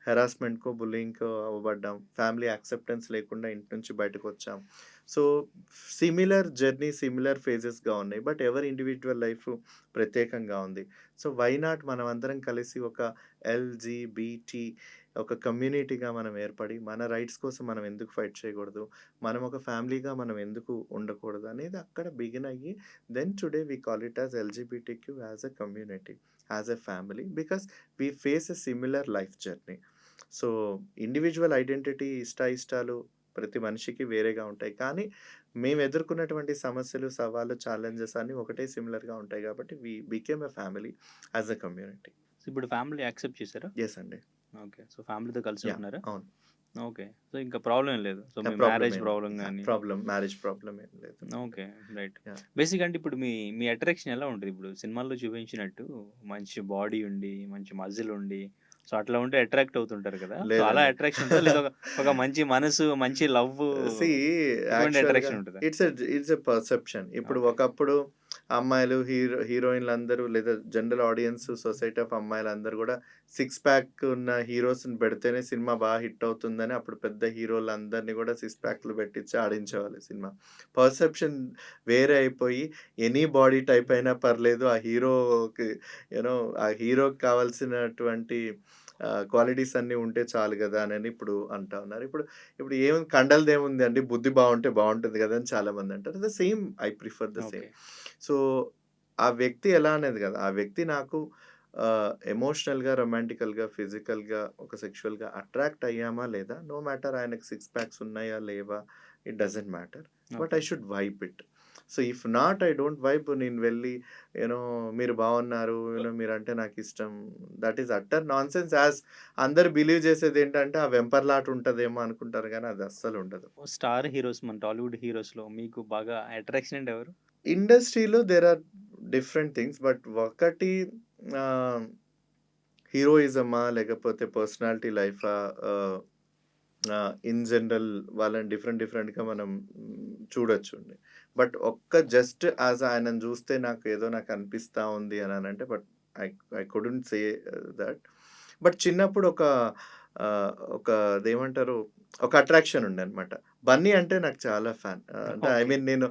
హెరాస్మెంట్‌కో, బుల్లీయింగ్‌కో అవ్వబడ్డాం. ఫ్యామిలీ యాక్సెప్టెన్స్ లేకుండా ఇంటి నుంచి బయటకొచ్చాం. సో, సిమిలర్ జర్నీ, సిమిలర్ ఫేజెస్‌గా ఉన్నాయి. బట్ ఎవరి ఇండివిడ్యువల్ లైఫ్ ప్రత్యేకంగా ఉంది. వై నాట్ మనమందరం కలిసి ఒక ఎల్‌జీబీటీ ఒక కమ్యూనిటీగా మనం ఏర్పడి, మన రైట్స్ కోసం మనం ఎందుకు ఫైట్ చేయకూడదు? మనం ఒక ఫ్యామిలీగా మనం ఎందుకు ఉండకూడదు? అనేది అక్కడ బిగిన్ అయ్యి then today we call it as LGBTQ as a community, as a family because we face a similar life journey. So, individual identity ఇష్టాలు ప్రతి మనిషికి వేరేగా ఉంటాయి. కానీ మేము ఎదుర్కొన్నటువంటి సమస్యలు, సవాళ్ళు, ఛాలెంజెస్ అన్నీ ఒకటే సిమిలర్‌గా ఉంటాయి కాబట్టి we became a family as a community. So ఇప్పుడు ఫ్యామిలీ యాక్సెప్ట్ చేసారా? యెస్ అండి. ఓకే. సో ఫ్యామిలీతో కలిసి యాహ్! ఉంటున్నారా? అవును. ఓకే. సో ఇంకా ప్రాబ్లమ్ ఏం లేదు. సో మీ ప్రాబ్లమ్ మ్యారేజ్ ఏం లేదు. ప్రాబ్లమ్ గాని. మ్యారేజ్ ప్రాబ్లమ్ ఏం లేదు. ఓకే. రైట్. యాహ్! బేసిక్‌గా అంటే ఇప్పుడు మీ మీ అట్రాక్షన్ ఎలా ఉంటది? ఇప్పుడు సినిమాల్లో చూపించినట్టు మంచి బాడీ ఉండి, మంచి మజిల్ ఉండి, సో అట్లా ఉంటే అట్రాక్ట్ అవుతుంటారు కదా! సో అలా లేదండి. అట్రాక్షన్ ఉంటదా? లేదా ఒక ఒక మంచి మనసు, మంచి లవ్వు, సీ ఇటువంటి యాక్చువల్‌గా అట్రాక్షన్ ఉంటదా? It's a perception. ఇప్పుడు ఓకే. ఒకప్పుడు అమ్మాయిలు హీరోయిన్‌లందరూ లేదా జనరల్ ఆడియన్స్ సొసైటీ ఆఫ్ అమ్మాయిలందరూ గూడా సిక్స్ ప్యాక్ ఉన్న హీరోస్‌ని పెడితేనే సినిమా హిట్ అవుతుందని అప్పుడు పెద్ద హీరోలందరిని గూడా సిక్స్ ప్యాక్‌లు పెట్టించి ఆడించేవాళ్ళు సినిమా. పర్సెప్షన్ వేరే అయిపోయి ఎనీ బాడీ టైప్ అయినా పర్లేదు. యూ నో ఆ హీరోకి కావాల్సినటువంటి క్వాలిటీస్ అన్నీ ఉంటే చాలు గదా! అని ఇప్పుడు అంటా ఉన్నారు. ఇప్పుడు ఇప్పుడు ఏముంది కండలదేముంది అండి. బుద్ధి బావుంటే బావుంటది గదా! అని చాలామంది అంటారు. I prefer the same. Okay. So, ఆ వ్యక్తి ఎలా అనేది గాదు. ఆ వ్యక్తి నాకు ఎమోషనల్‌గా, రొమాంటికల్‌గా, ఫిజికల్‌గా, ఒక సెక్షువల్‌గా అట్రాక్ట్ అయ్యామా లేదా? నో మ్యాటర్ ఆయనకి సిక్స్ ప్యాక్స్ ఉన్నాయా? లేవా? It doesn't matter. But okay. I should vibe it. So, if not I don't vibe. నేను వెళ్ళి యూనో మీరు బాగున్నారు, మీరంటే నాకిష్టం. That is utter nonsense. అందరూ బిలీవ్ చేసేదేంటంటే, ఆ వెంపర్లాట ఉంటదేమో అనుకుంటారు గానీ, అది అస్సలుండదు. స్టార్ హీరోస్ మన టాలీవుడ్ హీరోస్‌లో మీకు బాగా అట్రాక్షన్ అంటే ఎవరు? ఇండస్ట్రీలో there are different things. But ఒకటి ఆహ్, హీరోయిజమా లేకపోతే పర్సనాలిటీ లైఫా ఆహ్, ఇన్ జనరల్ వాళ్ళని డిఫరెంట్‌గా మనం చూడొచ్చండి. బట్ జస్ట్ ఆయనను చూస్తే నాకు అనిపిస్తా ఉంది అనంటే but I I couldn't say that. But చిన్నప్పుడు ఒక అదేమంటారు, ఒక అట్రాక్షన్ ఉండే అనమాట. బన్నీ అంటే నాకు చాలా ఫ్యాన్. అంటే ఐ ఓకే. మీన్ నేను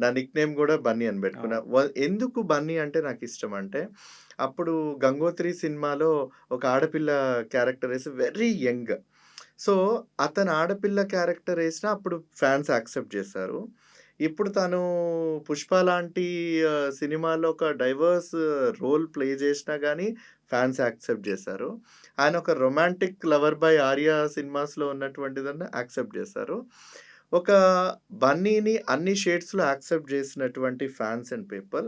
నా నిక్‌నేమ్ గూడా బన్నీ అని పెట్టుకున్నా. అవును. ఎందుకు బన్నీ అంటే నాకిష్టం అంటే, అప్పుడు 'గంగోత్రి' సినిమాలో ఒక ఆడపిల్ల క్యారెక్టర్ ఏసి వెరీ యంగ్. సో, అతను ఆడపిల్ల క్యారెక్టర్ ఏసినా అప్పుడు ఫ్యాన్స్ యాక్సెప్ట్ జేశారు. ఇప్పుడు తను 'పుష్ప' లాంటి సినిమాలో ఒక డైవర్స్ రోల్ ప్లే జేసినా గానీ ఫ్యాన్స్ యాక్సెప్ట్ జేశారు. ఆయన ఒక రొమాంటిక్ లవర్ బాయ్ 'ఆర్య' సినిమాస్‌లో ఉన్నటువంటిదన్నా యాక్సెప్ట్ జేశారు. ఒక బన్నీని అన్ని షేడ్స్‌లో యాక్సెప్ట్ జేసినటువంటి ఫ్యాన్స్ అండ్ పీపుల్,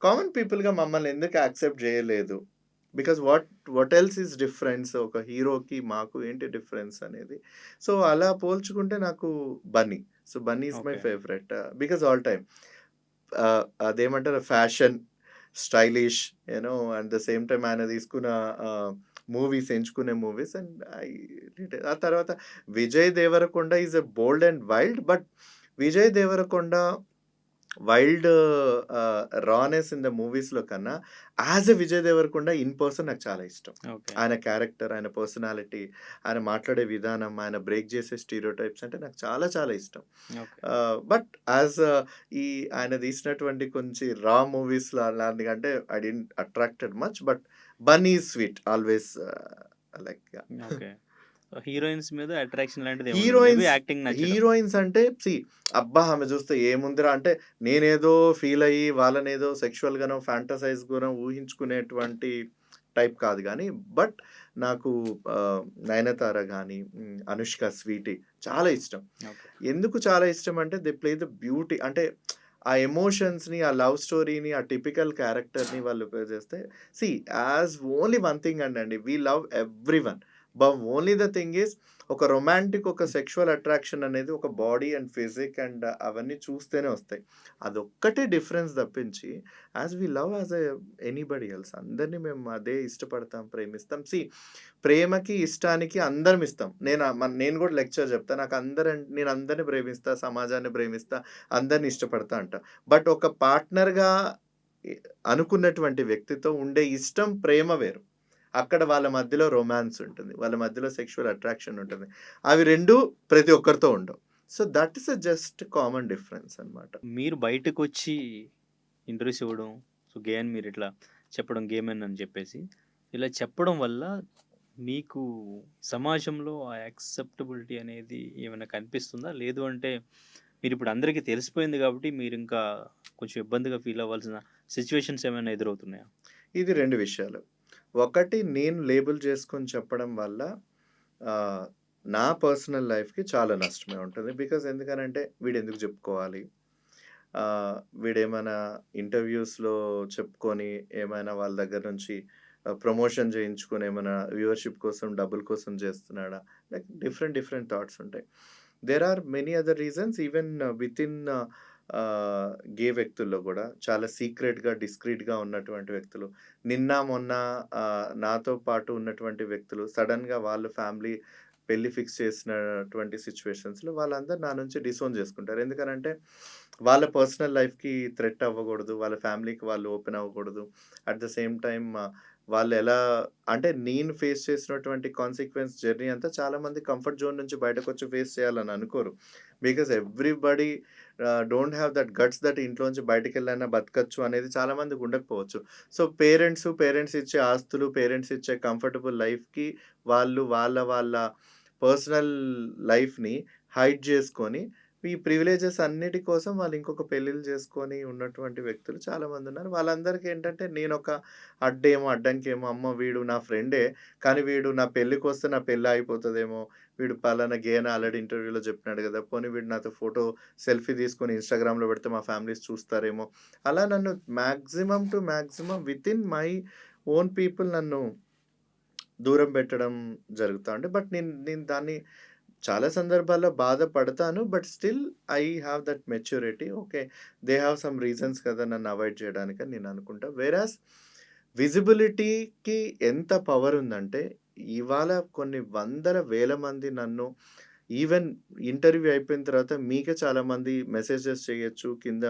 కామన్ పీపుల్‌గా మమ్మల్ని ఎందుకు యాక్సెప్ట్ జేయలేదు? Because what else is difference? ఒక హీరోకి మాకు ఏంటి డిఫరెన్స్ అనేది. సో, అలా పోల్చుకుంటే నాకు 'Bunny.' So, 'Bunny' is my okay. Favourite. Because all time అదేమంటారు fashion, stylish at the same time ఆయన తీసుకున్న ఎంచుకునే మూవీస్ అండ్ ఆ తర్వాత 'Vijay Deverakonda' is a bold and wild. But 'Vijay Deverakonda' wild rawness in the మూవీస్‌లో కన్నా, as a 'Vijay Deverakonda' in person నాకు చాలా ఇష్టం. ఓకే. ఆయన క్యారెక్టర్, ఆయన పర్సనాలిటీ, ఆయన మాట్లాడే విధానం, ఆయన బ్రేక్ చేసే స్టీరియోటైప్స్ అంటే నాకు చాలా చాలా ఇష్టం. ఓకే. బట్ ఈ ఆయన తీసినటువంటి కొంచెం రా మూవీస్‌లో అలాంటివి అంటే I didn't attracted much. But 'Bunny is sweet always' like yeah! Okay. Heroines మీద అట్రాక్షన్ లాంటిదేముండదు. మేబీ హీరోయిన్స్ యాక్టింగ్ నచ్చడం. హీరోయిన్స్ అంటే అబ్బా! ఆమె చూస్తే ఏముందిరా అంటే, నేనేదో ఫీల్ అయ్యి వాళ్ళనేదో సెక్షువల్‌గానో, ఫాంటసైజ్‌గానో ఊహించుకునేటువంటి టైప్ కాదు గానీ, బట్ నాకు 'నయనతార' గాని, 'అనుష్క' స్వీటీ చాలా ఇష్టం. ఓకే. ఎందుకు చాలా ఇష్టం అంటే దే ప్లే ద బ్యూటీ అంటే ఆ ఎమోషన్స్‌ని, ఆ లవ్ స్టోరీని, ఆ టిపికల్ క్యారెక్టర్‌ని వాళ్ళు ప్లే చేస్తే యాస్ ఓన్లీ వన్ థింగ్ అండి. We love everyone. Only the thing is ఒక రొమాంటిక్, ఒక సెక్షువల్ అట్రాక్షన్ అనేది ఒక బాడీ అండ్ ఫిజిక్ అండ్ అవన్నీ చూస్తేనే వస్తాయి. అదొక్కటే డిఫరెన్స్ తప్పించి వి లవ్ ఎనీబడీ ఎల్స్. అందరిని మేము అదే ఇష్టపడతాం, ప్రేమిస్తాం. ప్రేమకి, ఇష్టానికి అందరం ఇస్తాం. నేను గూడా లెక్చర్ చెప్తా. నేను అందరిని ప్రేమిస్తా, సమాజాన్ని ప్రేమిస్తా, అందరిని ఇష్టపడతా అంట. బట్ ఒక పార్ట్నర్‌గా ఎ అనుకున్నటువంటి వ్యక్తితో ఉండే ఇష్టం, ప్రేమ వేరు. అక్కడ వాళ్ళ మధ్యలో రొమాన్స్ ఉంటుంది. వాళ్ళ మధ్యలో సెక్షువల్ అట్రాక్షన్ ఉంటుంది. అవి 2 ప్రతి ఒక్కరితో ఉండవు. So, that is just common difference అన్నమాట. మీరు బయటకొచ్చి ఇంటర్వ్యూస్ ఇవ్వడం, సో, గే అని మీరిట్లా చెప్పడం గే మెన్ అని చెప్పేసి. ఇలా చెప్పడం వల్ల మీకు సమాజంలో ఆ యాక్సెప్టబిలిటీ అనేది ఏమైనా కనిపిస్తుందా? లేదు అంటే మీరిప్పుడు అందరికీ తెలిసిపోయింది కాబట్టి మీరింకా కొంచెం ఇబ్బందిగా ఫీల్ అవ్వాల్సిన సిట్యుయేషన్స్ ఏమైనా ఎదురవుతున్నాయా? ఇది 2 విషయాలు. ఒకటి నేను లేబుల్ చేసుకొని చెప్పడం వల్ల ఆహ్, నా పర్సనల్ లైఫ్‌కి చాలా నష్టమే ఉంటది. ఎందుకనంటే వీడెందుకు చెప్పుకోవాలి? వీడేమైనా ఇంటర్‌వ్యూస్‌లో చెప్పుకొని ఏమైనా వాళ్ళ దగ్గర నుంచి ప్రమోషన్ చేయించుకొని ఏమైనా వ్యూవర్‌షిప్ కోసం, డబ్బుల కోసం చేస్తున్నాడా? లైక్ డిఫరెంట్ థాట్స్ ఉంటాయి. There are many other reasons even within gay వ్యక్తుల్లో గూడా చాలా సీక్రెట్‌గా, డిస్క్రీట్‌గా ఉన్నటువంటి వ్యక్తులు. నిన్న, మొన్న నాతో పాటు ఉన్నటువంటి వ్యక్తులు సడెన్‌గా వాళ్ళ ఫ్యామిలీ పెళ్లి ఫిక్స్ చేసినటువంటి సిట్యుయేషన్స్‌లో వాళ్ళందరూ నా నుంచి డిసోన్ చేసుకుంటారు. ఎందుకనంటే వాళ్ళ పర్సనల్ లైఫ్‌కి థ్రెట్ అవ్వకూడదు. వాళ్ళ ఫ్యామిలీకి వాళ్ళు ఓపెన్ అవ్వకూడదు. అట్ ద సేమ్ టైమ్ వాళ్ళెలా అంటే నేను ఫేస్ చేసినటువంటి కాన్సిక్వెన్స్ జర్నీ అంతా చాలామంది కంఫర్ట్ జోన్ నుంచి బయటకొచ్చి ఫేస్ చేయాలని అనుకోరు. Everybody don't have that guts that ఇంట్లోంచి బయటికెళ్ళైనా బతకచ్చు అనేది చాలా మందికి ఉండకపోవచ్చు. సో, పేరెంట్స్ ఇచ్చే ఆస్తులు, పేరెంట్స్ ఇచ్చే కంఫర్టబుల్ లైఫ్‌కి వాళ్ళు వాళ్ళ పర్సనల్ లైఫ్‌ని హైడ్ జేసుకొని ఈ ప్రివిలేజెస్ అన్నిటి కోసం వాళ్ళు ఇంకొక పెళ్ళిళ్ళు చేసుకొని ఉన్నటువంటి వ్యక్తులు చాలామందున్నారు. వాళ్ళందరికీ ఏంటంటే నేనొక అడ్డంకేమో, అమ్మో! వీడు నా ఫ్రెండే. కానీ వీడు నా పెళ్ళికొస్తే నా పెళ్లి ఆగిపోతదేమో! వీడు పలానా గే అని ఆల్రెడీ ఇంటర్వ్యూలో చెప్పినాడు గదా! పోనీ వీడు నాతో సెల్ఫీ తీసుకొని ఇన్‌స్టాగ్రామ్‌లో పెడితే మా ఫ్యామిలీస్ చూస్తారేమో! అలా నన్ను maximum to maximum within my own people నన్ను దూరం పెట్టడం జరుగుతా ఉండే. బట్ నేను నేను దాన్ని చాలా సందర్భాల్లో బాధపడతాను. But still I have that maturity. Okay. They have some reasons కదా నన్ను అవాయిడ్ చేయడానికని నేను అనుకుంటా. వేరాస్ విజిబిలిటీకి ఎంత పవర్ ఉందంటే, ఇవాళ కొన్ని వందల వేల మంది నన్ను ఈవెన్ ఇంటర్వ్యూ అయిపోయిన తర్వాత మీకే చాలామంది మెసేజెస్ చేయొచ్చు కింద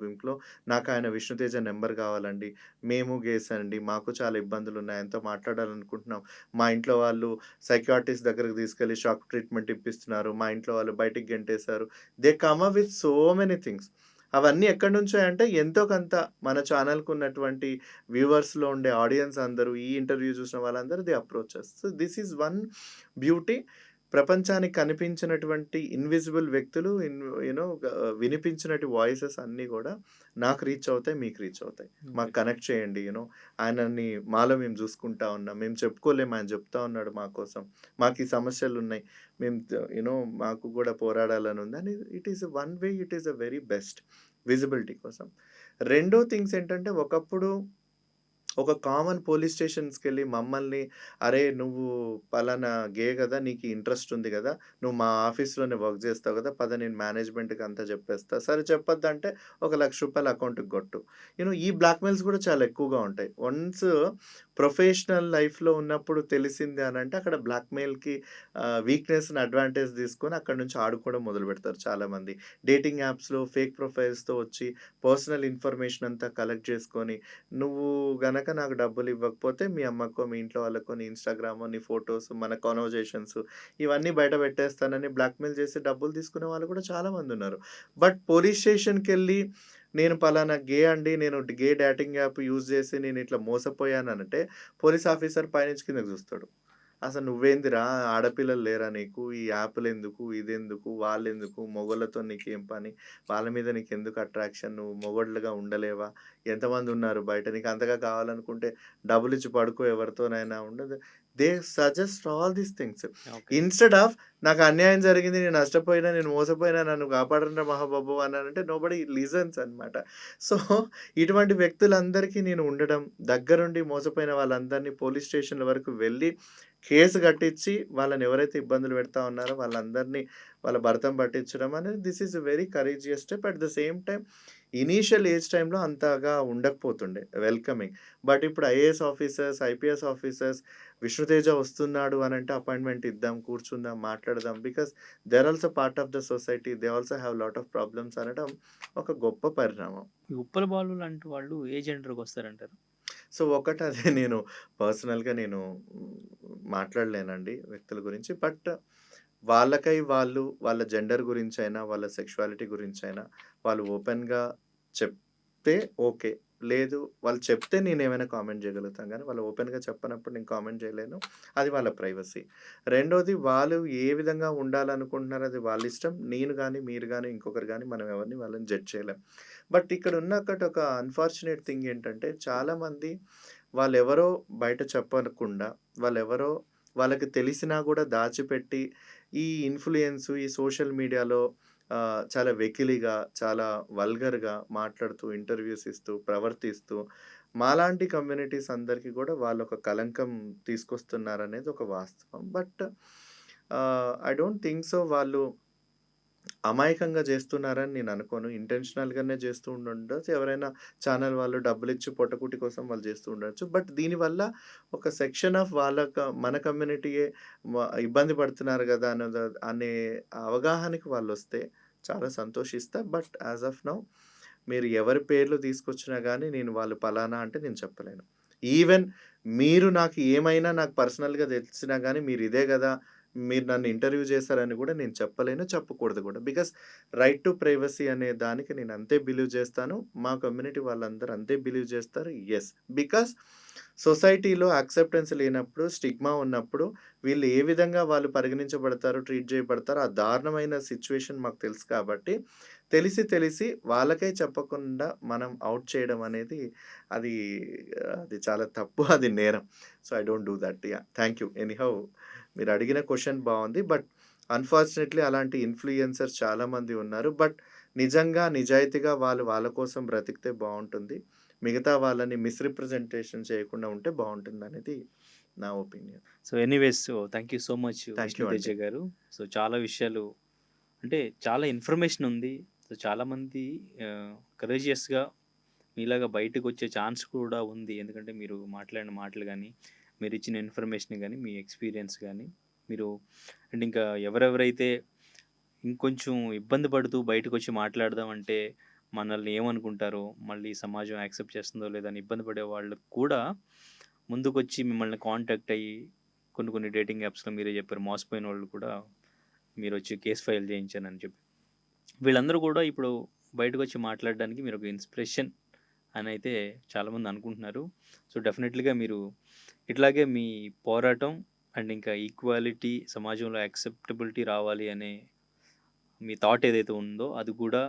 లింక్‌లో. నాకాయన 'విష్ణుతేజ' నంబర్ కావాలండి. మేము గేస్ అండి. మాకు చాలా ఇబ్బందులున్నాయి. ఆయనతో మాట్లాడాలనుకుంటున్నాం. మా ఇంట్లో వాళ్ళు సైకియాట్రిస్ట్ దగ్గరికి తీసుకెళ్ళి షాక్ ట్రీట్మెంట్ ఇప్పిస్తున్నారు. మా ఇంట్లో వాళ్ళు బయటికి గెంటేశారు. They come up with so many things. అవన్నీ ఎక్కడి నుంచో ఎంతో కొంత మన ఛానెల్‌కున్నటువంటి వ్యూవర్స్‌లో ఉండే ఆడియన్స్ అందరూ ఈ ఇంటర్వ్యూ చూసిన వాళ్ళందరూ they approach us. So, this is one beauty. ప్రపంచానికి కనిపించినటువంటి ఇన్విజిబుల్ వ్యక్తులు వినిపించినటి వాయిసెస్ అన్నీ గూడా నాకు రీచ్ అవుతాయి. మీకు రీచ్ అవుతాయి. మాకు ఓకే. కనెక్ట్ చేయండి. ఆయనని మాలో మేము జూసుకుంటా ఉన్నాం. మేము చెప్పుకోలేము. ఆయన చెప్తా ఉన్నాడు మా కోసం. మాకు ఈ సమస్యలున్నాయి. మేము మాకు గూడా పోరాడాలనుంది అని it is one way it is a very best visibility కోసం. రెండో థింగ్స్ ఏంటంటే ఒకప్పుడు ఒక కామన్ పోలీస్ స్టేషన్స్‌కెళ్ళి మమ్మల్ని, "అరే! నువ్వు పలానా గే గదా! నీకు ఇంట్రెస్ట్ ఉంది గదా! నువ్వు మా ఆఫీస్‌లోనే వర్క్ జేస్తావు గదా! పద నేను మేనేజ్మెంట్‌కి అంతా జెప్పేస్తా." సరే చెప్పొద్దంటే ఒక రూ. 1,00,000 అకౌంట్‌కి గొట్టు. ఈ బ్లాక్‌మెయిల్స్ గూడా చాలా ఎక్కువగా ఉంటాయి. వన్స్ ప్రొఫెషనల్ లైఫ్‌లో ఉన్నప్పుడు తెలిసింది అనంటే అక్కడ బ్లాక్‌మెయిల్‌కి వీక్‌నెస్‌ని అడ్వాంటేజ్ తీసుకొని అక్కడి నుంచి ఆడుకోవడం మొదలుపెడతారు చాలామంది. డేటింగ్ యాప్స్‌లో ఫేక్ ప్రొఫైల్స్‌తో వచ్చి పర్సనల్ ఇన్ఫర్మేషన్ అంతా కలెక్ట్ చేసుకొని నువ్వు గనక నాకు డబ్బులివ్వకపోతే మీ అమ్మకో, మీ ఇంట్లో వాళ్ళకో నీ ఇన్‌స్టాగ్రామో, నీ ఫోటోస్, మన కన్వర్జేషన్స్ ఇవన్నీ బయట పెట్టేస్తానని బ్లాక్‌మెయిల్ చేసి డబ్బులు తీసుకునే వాళ్ళు కూడా చాలామందున్నారు. బట్ పోలీస్ స్టేషన్‌కెళ్ళి నేను పలానా గే అండి. నేను గే డేటింగ్ యాప్ యూజ్ చేసి నేనిట్లా మోసపోయాననంటే పోలీస్ ఆఫీసర్ పైనుంచి కిందకి చూస్తాడు. అసలు నువ్వేందిరా ఆడపిల్లలు లేరా నీకు? ఈ యాపులెందుకు? ఇదెందుకు? వాళ్ళెందుకు? మొగోళ్ళతో నీకేం పని? వాళ్ళ మీద నీకెందుకు అట్రాక్షన్? నువ్వు మొగోడులుగా ఉండలేవా? ఎంతమందున్నారు బయట? నీకంతగా కావాలనుకుంటే డబ్బులిచ్చి పడుకో ఎవరితోనైనా ఉండదు. They suggest all these things. Okay. Instead of నాకు అన్యాయం జరిగింది. నేను నష్టపోయినా, నేను మోసపోయినా నన్ను కాపాడండ్రా మహాబాబు అన్నానంటే నోబడీ లిజన్స్ అనమాట. సో, ఇటువంటి వ్యక్తులందరికీ నేను ఉండడం, దగ్గరుండి మోసపోయిన వాళ్ళందరినీ పోలీస్ స్టేషన్‌ల వరకు వెళ్ళి కేస్ గట్టిచ్చి వాళ్ళని ఎవరైతే ఇబ్బందులు పెడతా ఉన్నారో వాళ్ళందరినీ వాళ్ళ భరతం పట్టించడం అనేది this is a very courageous step. At the same time initial age టైమ్‌లో అంతగా ఉండకపోతుండే వెల్కమింగ్. బట్ ఇప్పుడు IAS officers, IPS officers 'Vishnuteja' వస్తున్నాడు అనంటే అపాయింట్‌మెంట్ ఇద్దాం, కూర్చుందాం, మాట్లాడదాం. Because they are also part of the society. They also have lot of problems అనడం ఒక గొప్ప పరిణామం. ఈ ఉప్పల బాలు లాంటి వాళ్ళు ఏ జెండర్‌కొస్తారంటారు? సో, ఒకటి అదే నేను పర్సనల్‌గా నేను మాట్లాడలేనండి వ్యక్తుల గురించి. బట్ వాళ్ళకై వాళ్ళు వాళ్ళ జెండర్ గురించైనా, వాళ్ళ సెక్షువాలిటీ గురించైనా వాళ్ళు ఓపెన్‌గా చెప్తే ఓకే. లేదు వాళ్ళు చెప్తే నేనేమైనా కామెంట్ చేయగలుగుతాను గానీ, వాళ్ళు ఓపెన్‌గా చెప్పనప్పుడు నేను కామెంట్ చేయలేను. అది వాళ్ళ ప్రైవసీ. రెండోది వాళ్ళు ఏ విధంగా ఉండాలనుకుంటున్నారో అది వాళ్ళిష్టం. నేను గాని, మీరు గాని, ఇంకొకరు గాని మనం ఎవరిని వాళ్ళని జడ్జ్ చేయలేం. బట్ ఇక్కడున్న ఒక అన్‌ఫార్చునేట్ థింగ్ ఏంటంటే చాలామంది వాళ్ళెవరో బయట చెప్పకుండా, వాళ్ళెవరో వాళ్ళకి తెలిసినా గూడా దాచిపెట్టి, ఈ ఇన్‌ఫ్లూయెన్స్, ఈ సోషల్ మీడియాలో చాలా వెకిలిగా, చాలా వల్గర్‌గా మాట్లాడుతూ, ఇంటర్వ్యూస్ ఇస్తూ, ప్రవర్తిస్తూ, మాలాంటి కమ్యూనిటీస్ అందరికి గూడా వాళ్ళొక కలంకం తీసుకొస్తున్నారనేది ఒక వాస్తవం. But I don't think so వాళ్ళు అమాయకంగా చేస్తున్నారని నేననుకోను. ఇంటెన్షనల్‌గానే చేస్తూ ఉండుండొచ్చు. ఎవరైనా ఛానెల్ వాళ్ళు డబ్బులిచ్చి పొట్టకూటి కోసం వాళ్ళు చేస్తూ ఉండొచ్చు. బట్ దీనివల్ల ఒక సెక్షన్ ఆఫ్ మన కమ్యూనిటీయే ఇబ్బంది పడుతున్నారు గదా! అనే అవగాహనకి వాళ్ళొస్తే చాలా సంతోషిస్తా. బట్ యాస్ ఆఫ్ నౌ మీరు ఎవరి పేర్లు తీసుకొచ్చినా గానీ నేను వాళ్ళు పలానా అంటే నేను చెప్పలేను. ఈవెన్ మీరు నాకు ఏమైనా నాకు పర్సనల్‌గా తెలిసినా గానీ మీరిదే గదా! మీరు నన్ను ఇంటర్వ్యూ చేశారని గూడా నేను చెప్పలేను, చెప్పకూడదు గూడా. బికాస్ రైట్ టు ప్రైవసీ అనే దానికి నేను అంతే బిలీవ్ చేస్తాను. మా కమ్యూనిటీ వాళ్ళందరూ అంతే బిలీవ్ చేస్తారు. యెస్. బికాస్ సొసైటీలో యాక్సెప్టెన్స్ లేనప్పుడు, స్టిగ్మా ఉన్నప్పుడు వీళ్ళు ఏ విధంగా వాళ్ళు పరిగణించబడతారు, ట్రీట్ చేయబడతారో ఆ దారుణమైన సిట్యుయేషన్ మాకు తెలుసు కాబట్టి, తెలిసి వాళ్ళకే చెప్పకుండా మనం ఔట్ చేయడం అనేది అది అది చాలా తప్పు. అది నేరం. So, I don't do that. Yeah! Thank you. Anyhow మీరడిగిన క్వెషన్ బావుంది. బట్ అన్‌ఫార్చునేట్‌లీ అలాంటి ఇన్‌ఫ్లుయెన్సర్స్ చాలామంది ఉన్నారు. బట్ నిజంగా, నిజాయితీగా వాళ్ళు వాళ్ళ కోసం బ్రతికితే బావుంటుంది. మిగతా వాళ్ళని మిస్‌రిప్రజెంటేషన్ చేయకుండా ఉంటే బావుంటుందనేది నా opinion. So, anyways thank you so much thank you Vishnu Teja అండి. గారు. సో, చాలా విషయాలు అంటే చాలా ఇన్ఫర్మేషన్ ఉంది. సో, చాలామంది కరేజియస్‌గా మీలాగా బయటకొచ్చే ఛాన్స్ కూడా ఉంది. ఎందుకంటే మీరు మాట్లాడిన మాటలు గాని, మీరిచ్చిన ఇన్ఫర్మేషన్ గాని, మీ ఎక్స్‌పీరియన్స్ గాని, మీరు అండ్ ఇంకా ఎవరెవరైతే ఇంకొంచెం ఇబ్బంది పడుతూ బయటకొచ్చి మాట్లాడదాం అంటే, మనల్ని ఏమనుకుంటారో, మళ్ళీ సమాజం యాక్సెప్ట్ చేస్తుందో లేదో అని ఇబ్బంది పడే వాళ్ళకి కూడా ముందుకొచ్చి మిమ్మల్ని కాంటాక్ట్ అయ్యి కొన్ని డేటింగ్ యాప్స్‌లో మీరే చెప్పారు మోసపోయినోళ్ళు కూడా మీరొచ్చి కేస్ ఫైల్ చేయించానని చెప్పి. వీళ్ళందరూ కూడా ఇప్పుడు బయటకొచ్చి మాట్లాడడానికి మీరొక ఇన్‌స్పిరేషన్ అనైతే చాలామంది అనుకుంటున్నారు. సో, డెఫినెట్‌లీగా మీరు ఇట్లాగే మీ పోరాటం అండ్ ఇంకా ఈక్వాలిటీ సమాజంలో యాక్సెప్టబిలిటీ రావాలి అనే మీ థాట్ ఏదైతే ఉందో అది కూడా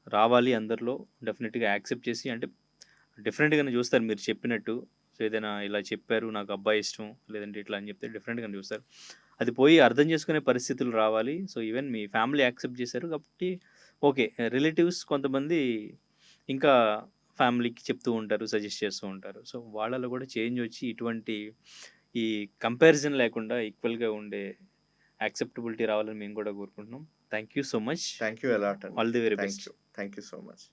రావాలి అందరిలో. డెఫినెట్‌గా యాక్సెప్ట్ చేసి అంటే డిఫరెంట్‌గానే చూస్తారు మీరు చెప్పినట్టు. సో, ఏదైనా ఇలా చెప్పారు నాకు అబ్బాయి ఇష్టం, లేదంటే ఇట్లా అని చెప్తే డిఫరెంట్‌గానే చూస్తారు. అది పోయి అర్థం చేసుకునే పరిస్థితులు రావాలి. సో, ఈవెన్ మీ ఫ్యామిలీ యాక్సెప్ట్ చేశారు కాబట్టి ఓకే. రిలేటివ్స్ కొంతమంది ఇంకా ఫ్యామిలీకి చెప్తూ ఉంటారు, సజెస్ట్ చేస్తూ ఉంటారు. సో, వాళ్ళలో కూడా చేంజ్ వచ్చి ఇటువంటి ఈ కంపారిజన్ లేకుండా ఈక్వల్‌గా ఉండే యాక్సెప్టబిలిటీ రావాలని మేము కూడా కోరుకుంటున్నాం. Thank you so much. Thank you a lot అండి. All the very thank best. You. Thank you so much.